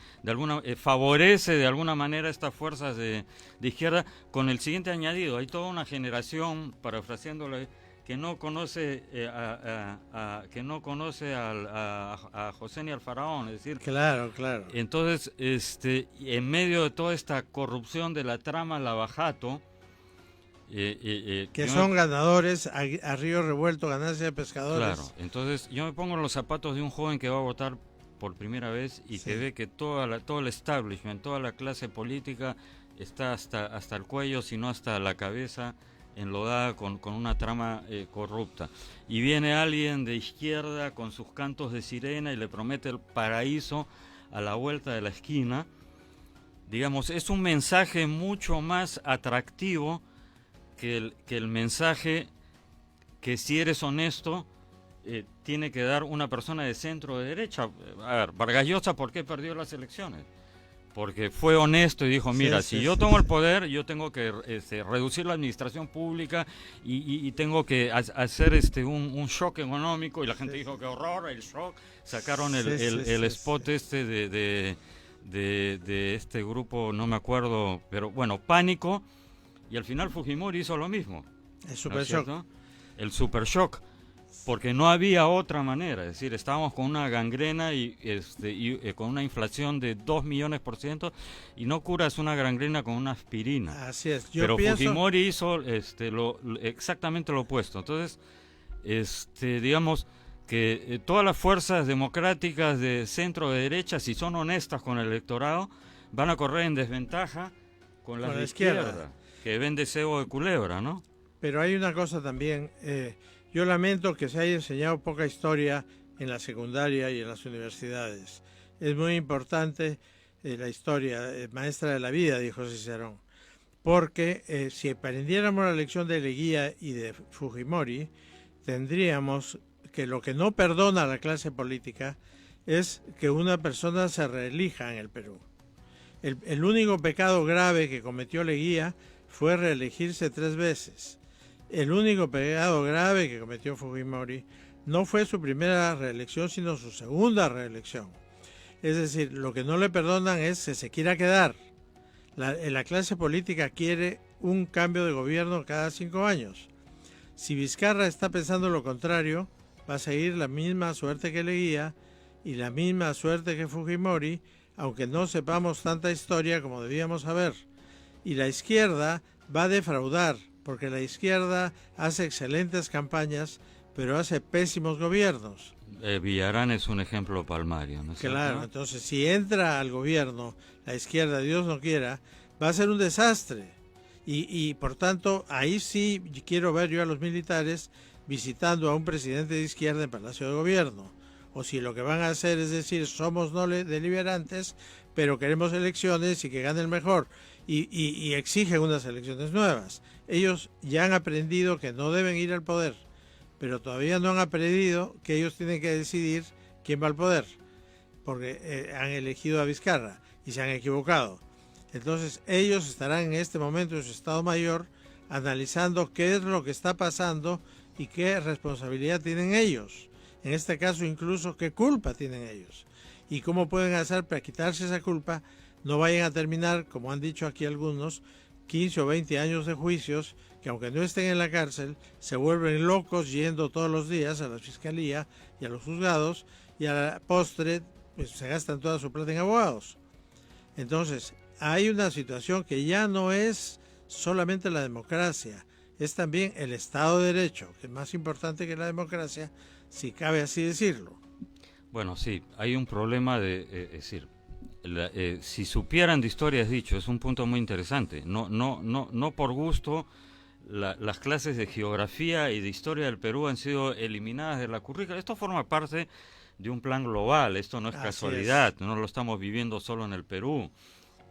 favorece de alguna manera estas fuerzas de izquierda? Con el siguiente añadido, hay toda una generación, parafraseándolo, que no conoce a José ni al faraón, es decir... Claro. Entonces, en medio de toda esta corrupción de la trama Lavajato... que son ganadores a río revuelto, ganancia de pescadores. Claro, entonces yo me pongo en los zapatos de un joven que va a votar por primera vez y que ve que todo el establishment, toda la clase política está hasta el cuello, sino hasta la cabeza enlodada con una trama corrupta. Y viene alguien de izquierda con sus cantos de sirena y le promete el paraíso a la vuelta de la esquina. Digamos, es un mensaje mucho más atractivo que el mensaje, que si eres honesto, tiene que dar una persona de centro de derecha. A ver, Vargas Llosa, ¿por qué perdió las elecciones? Porque fue honesto y dijo, mira, si yo tomo el poder, yo tengo que reducir la administración pública y tengo que hacer un shock económico. Y la gente dijo, qué horror, el shock. Sacaron el spot de este grupo, no me acuerdo, pero bueno, Pánico. Y al final Fujimori hizo lo mismo. El Super Shock. El Super Shock. Porque no había otra manera, es decir, estábamos con una gangrena y con una inflación de 2 millones % y no curas una gangrena con una aspirina. Así es. Pero Fujimori hizo exactamente lo opuesto. Entonces, digamos que todas las fuerzas democráticas de centro de derecha, si son honestas con el electorado, van a correr en desventaja con la izquierda, que vende cebo de culebra, ¿no? Pero hay una cosa también. Yo lamento que se haya enseñado poca historia en la secundaria y en las universidades. Es muy importante la historia, maestra de la vida, dijo Cicerón, porque si aprendiéramos la lección de Leguía y de Fujimori, tendríamos que lo que no perdona a la clase política es que una persona se reelija en el Perú. El único pecado grave que cometió Leguía fue reelegirse 3 veces. El único pecado grave que cometió Fujimori no fue su primera reelección, sino su segunda reelección. Es decir, lo que no le perdonan es que se quiera quedar. La clase política quiere un cambio de gobierno cada 5 años. Si Vizcarra está pensando lo contrario, va a seguir la misma suerte que Leguía y la misma suerte que Fujimori, aunque no sepamos tanta historia como debíamos saber. Y la izquierda va a defraudar, porque la izquierda hace excelentes campañas, pero hace pésimos gobiernos. Villarán es un ejemplo palmario, ¿no es cierto? Claro, entonces si entra al gobierno la izquierda, Dios no quiera, va a ser un desastre. Y por tanto, ahí sí quiero ver yo a los militares visitando a un presidente de izquierda en Palacio de Gobierno. O si lo que van a hacer es decir, somos no deliberantes, pero queremos elecciones y que gane el mejor. Y exigen unas elecciones nuevas. Ellos ya han aprendido que no deben ir al poder, pero todavía no han aprendido que ellos tienen que decidir quién va al poder, porque han elegido a Vizcarra y se han equivocado. Entonces ellos estarán en este momento en su Estado Mayor analizando qué es lo que está pasando y qué responsabilidad tienen ellos. En este caso incluso qué culpa tienen ellos y cómo pueden hacer para quitarse esa culpa. No vayan a terminar, como han dicho aquí algunos, 15 o 20 años de juicios que aunque no estén en la cárcel, se vuelven locos yendo todos los días a la fiscalía y a los juzgados y a la postre pues, se gastan toda su plata en abogados. Entonces, hay una situación que ya no es solamente la democracia, es también el Estado de Derecho, que es más importante que la democracia, si cabe así decirlo. Bueno, sí, hay un problema es decir, si supieran de historia, has dicho, es un punto muy interesante. No por gusto las clases de geografía y de historia del Perú han sido eliminadas de la currícula. Esto forma parte de un plan global, esto no es casualidad, no lo estamos viviendo solo en el Perú.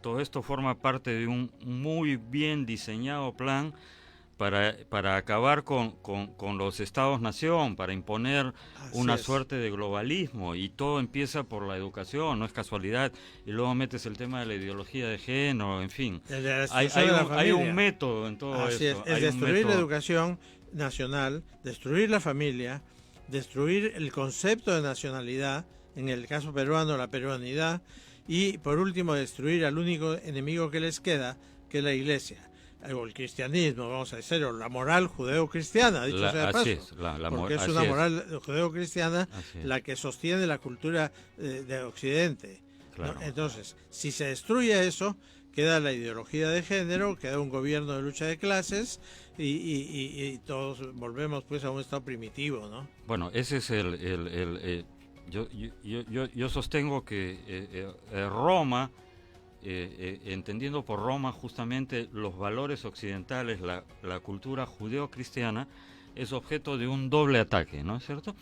Todo esto forma parte de un muy bien diseñado plan para acabar con los estados-nación, para imponer una suerte de globalismo, y todo empieza por la educación, no es casualidad, y luego metes el tema de la ideología de género, en fin. Hay un método en todo eso. Es destruir la educación nacional, destruir la familia, destruir el concepto de nacionalidad, en el caso peruano la peruanidad, y por último destruir al único enemigo que les queda, que es la iglesia. O el cristianismo, vamos a decirlo, la moral judeo-cristiana, dicho sea de paso, porque es una moral judeo-cristiana la que sostiene la cultura de Occidente. Claro. ¿No? Entonces, si se destruye eso, queda la ideología de género, queda un gobierno de lucha de clases y todos volvemos pues a un estado primitivo, ¿no? Bueno, ese es yo sostengo que Roma, entendiendo por Roma justamente los valores occidentales, la cultura judeo-cristiana, es objeto de un doble ataque, ¿no es cierto?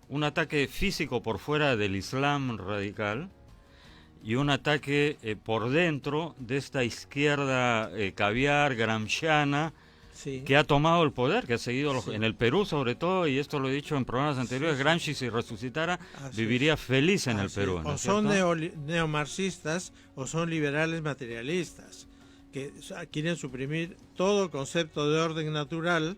Un ataque físico por fuera del Islam radical y un ataque por dentro de esta izquierda caviar, gramsciana, Sí. que ha tomado el poder, que ha seguido en el Perú sobre todo, y esto lo he dicho en programas anteriores, Gramsci si resucitara viviría feliz en el Perú. ¿no O es son cierto? neomarxistas o son liberales materialistas, que quieren suprimir todo concepto de orden natural,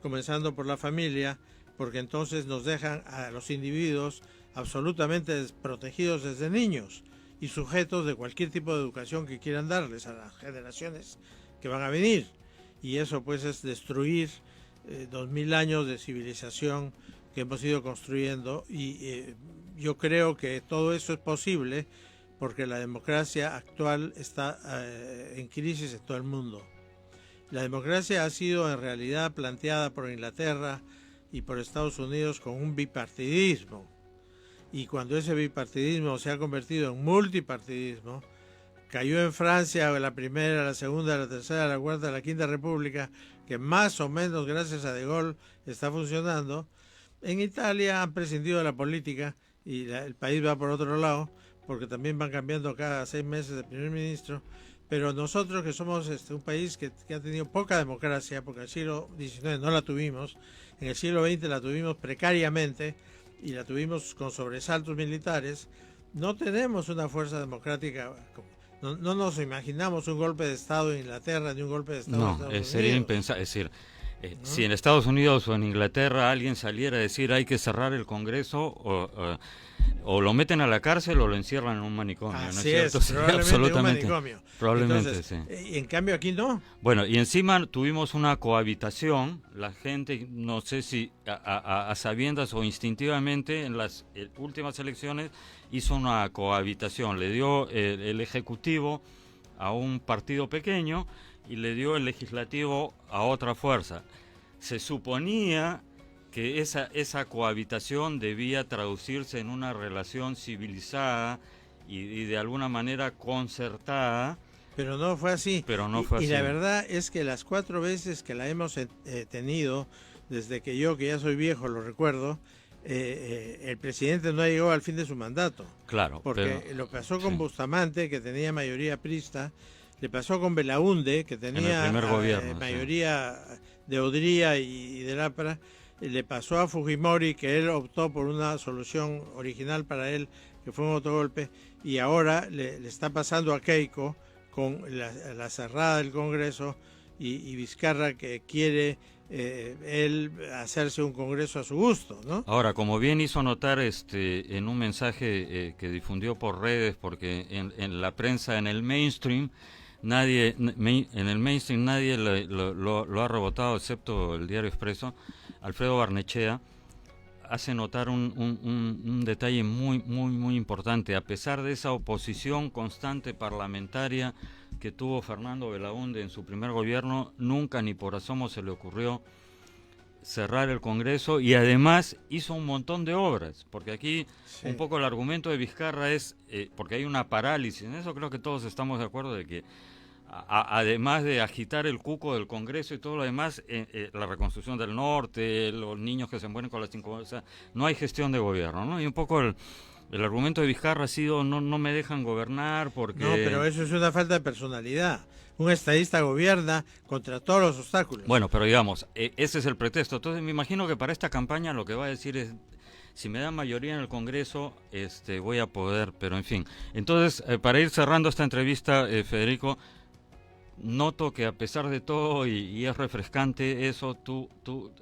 comenzando por la familia, porque entonces nos dejan a los individuos absolutamente desprotegidos desde niños y sujetos de cualquier tipo de educación que quieran darles a las generaciones que van a venir. Y eso pues es destruir 2000 años de civilización que hemos ido construyendo, y yo creo que todo eso es posible porque la democracia actual está en crisis en todo el mundo. La democracia ha sido en realidad planteada por Inglaterra y por Estados Unidos con un bipartidismo, y cuando ese bipartidismo se ha convertido en multipartidismo, cayó en Francia la primera, la segunda, la tercera, la cuarta, la quinta república, que más o menos gracias a De Gaulle está funcionando. En Italia han prescindido de la política y el país va por otro lado, porque también van cambiando cada 6 meses de primer ministro. Pero nosotros, que somos un país que ha tenido poca democracia, porque en el siglo XIX no la tuvimos, en el siglo XX la tuvimos precariamente y la tuvimos con sobresaltos militares, no tenemos una fuerza democrática. No nos imaginamos un golpe de Estado en Inglaterra ni un golpe de Estado en Estados Unidos. Sería impensable. Es decir, ¿no? si en Estados Unidos o en Inglaterra alguien saliera a decir hay que cerrar el Congreso, o lo meten a la cárcel o lo encierran en un manicomio. Así ¿no es cierto? probablemente absolutamente, un manicomio. Probablemente, Entonces, sí. Y en cambio aquí no. Bueno, y encima tuvimos una cohabitación, la gente, no sé si a sabiendas o instintivamente, en las últimas elecciones hizo una cohabitación, le dio el Ejecutivo a un partido pequeño y le dio el Legislativo a otra fuerza. Se suponía que esa cohabitación debía traducirse en una relación civilizada y de alguna manera concertada. Pero no fue así. Pero no fue así. Y la verdad es que las 4 veces que la hemos tenido, desde que ya soy viejo, lo recuerdo, el presidente no llegó al fin de su mandato. Claro. Porque pero, lo pasó con sí. Bustamante, que tenía mayoría prista, le pasó con Belaúnde, que tenía primer gobierno, mayoría de Odría y del APRA, le pasó a Fujimori, que él optó por una solución original para él, que fue un autogolpe, y ahora le está pasando a Keiko con la cerrada del Congreso, y Vizcarra, que quiere él hacerse un Congreso a su gusto, ¿no? Ahora, como bien hizo notar en un mensaje que difundió por redes, porque en la prensa, en el mainstream, nadie lo ha rebotado excepto el Diario Expreso, Alfredo Barnechea hace notar un detalle muy importante. A pesar de esa oposición constante parlamentaria que tuvo Fernando Belaúnde en su primer gobierno, nunca ni por asomo se le ocurrió cerrar el Congreso, y además hizo un montón de obras, porque aquí Sí. un poco el argumento de Vizcarra es, porque hay una parálisis, en eso creo que todos estamos de acuerdo, de que además de agitar el cuco del Congreso y todo lo demás, la reconstrucción del norte, los niños que se mueren con las 5, o sea, no hay gestión de gobierno, ¿no? Y un poco el argumento de Vizcarra ha sido no me dejan gobernar porque... No, pero eso es una falta de personalidad. Un estadista gobierna contra todos los obstáculos. Bueno, pero digamos, ese es el pretexto. Entonces me imagino que para esta campaña lo que va a decir es, si me dan mayoría en el Congreso, voy a poder, pero en fin. Entonces, para ir cerrando esta entrevista, Federico, noto que a pesar de todo, y es refrescante eso, tú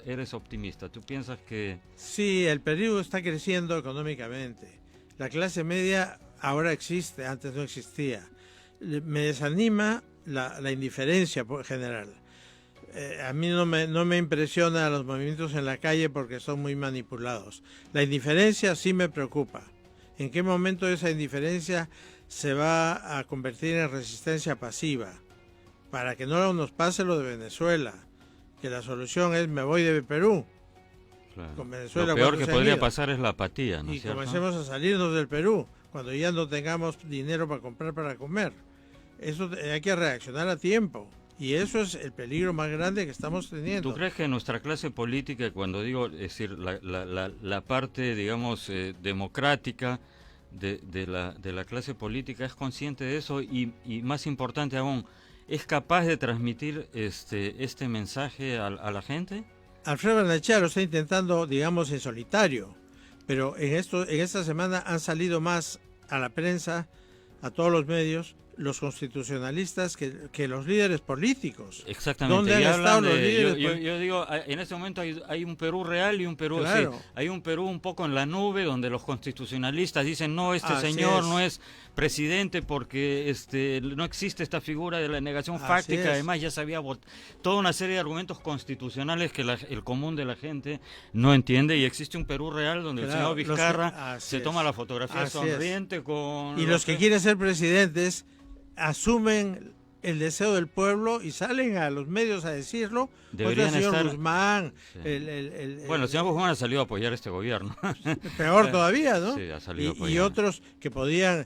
eres optimista. ¿Tú piensas que...? Sí, el Perú está creciendo económicamente. La clase media ahora existe, antes no existía. Me desanima la indiferencia general. A mí no me impresiona los movimientos en la calle porque son muy manipulados. La indiferencia sí me preocupa. ¿En qué momento esa indiferencia se va a convertir en resistencia pasiva? Para que no nos pase lo de Venezuela, que la solución es me voy de Perú. Claro. Con Venezuela, Lo peor cuando que se podría han ido. pasar es la apatía, ¿no Y es cierto? comencemos a salirnos del Perú, cuando ya no tengamos dinero para comprar para comer. Eso hay que reaccionar a tiempo. Y eso es el peligro más grande que estamos teniendo. ¿Tú crees que nuestra clase política, cuando digo, es decir, la parte, digamos, democrática de la clase política es consciente de eso? Y más importante aún, es capaz de transmitir este mensaje a la gente? Alfredo Barnechea lo está intentando, digamos, en solitario, pero en esta semana han salido más a la prensa, a todos los medios, los constitucionalistas que los líderes políticos. Exactamente. ¿Dónde han estado los líderes? Yo digo, en este momento hay un Perú real y un Perú, claro. sí, hay un Perú un poco en la nube, donde los constitucionalistas dicen, no, este Así señor es. no es presidente porque no existe esta figura de la negación Así fáctica, es. además ya se había votado, toda una serie de argumentos constitucionales que el común de la gente no entiende, y existe un Perú real donde Claro, el señor Vizcarra se toma la fotografía Así sonriente con... Y los que quieren ser presidentes asumen el deseo del pueblo y salen a los medios a decirlo. Deberían el señor estar... Guzmán, Sí. el señor Guzmán ha salido a apoyar este gobierno. peor todavía, ¿no? Sí, ha salido a y apoyar. otros que podían,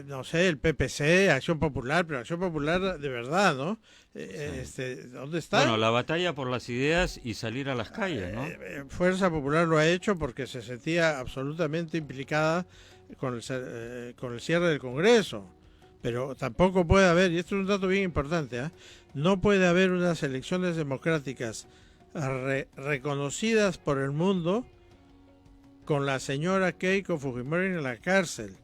no sé, el PPC, Acción Popular, pero Acción Popular de verdad, ¿no? ¿Dónde está? Bueno, la batalla por las ideas y salir a las calles, ¿no? Fuerza Popular lo ha hecho porque se sentía absolutamente implicada con el cierre del Congreso. Pero tampoco puede haber, y esto es un dato bien importante, no puede haber unas elecciones democráticas reconocidas por el mundo con la señora Keiko Fujimori en la cárcel,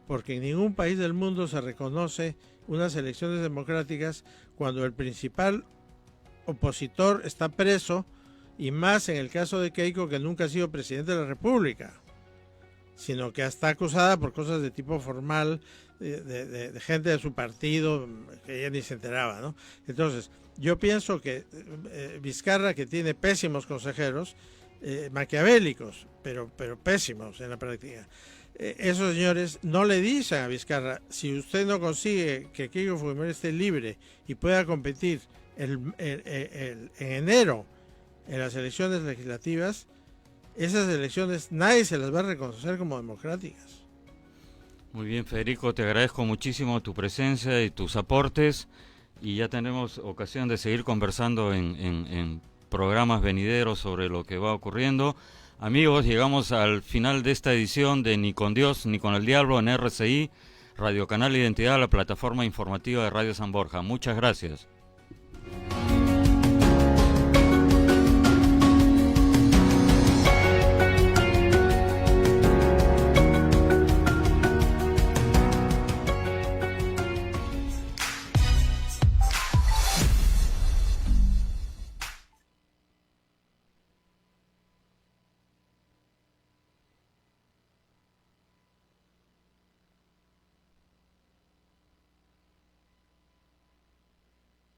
porque en ningún país del mundo se reconoce unas elecciones democráticas cuando el principal opositor está preso, y más en el caso de Keiko, que nunca ha sido presidente de la República, sino que está acusada por cosas de tipo formal, de gente de su partido que ella ni se enteraba, ¿no? Entonces, yo pienso que Vizcarra, que tiene pésimos consejeros, maquiavélicos, pero pésimos en la práctica, esos señores no le dicen a Vizcarra, si usted no consigue que Keiko Fujimori esté libre y pueda competir en enero en las elecciones legislativas, esas elecciones nadie se las va a reconocer como democráticas. Muy bien, Federico, te agradezco muchísimo tu presencia y tus aportes, y ya tenemos ocasión de seguir conversando en programas venideros sobre lo que va ocurriendo. Amigos, llegamos al final de esta edición de Ni con Dios ni con el Diablo en RCI, Radio Canal Identidad, la plataforma informativa de Radio San Borja. Muchas gracias.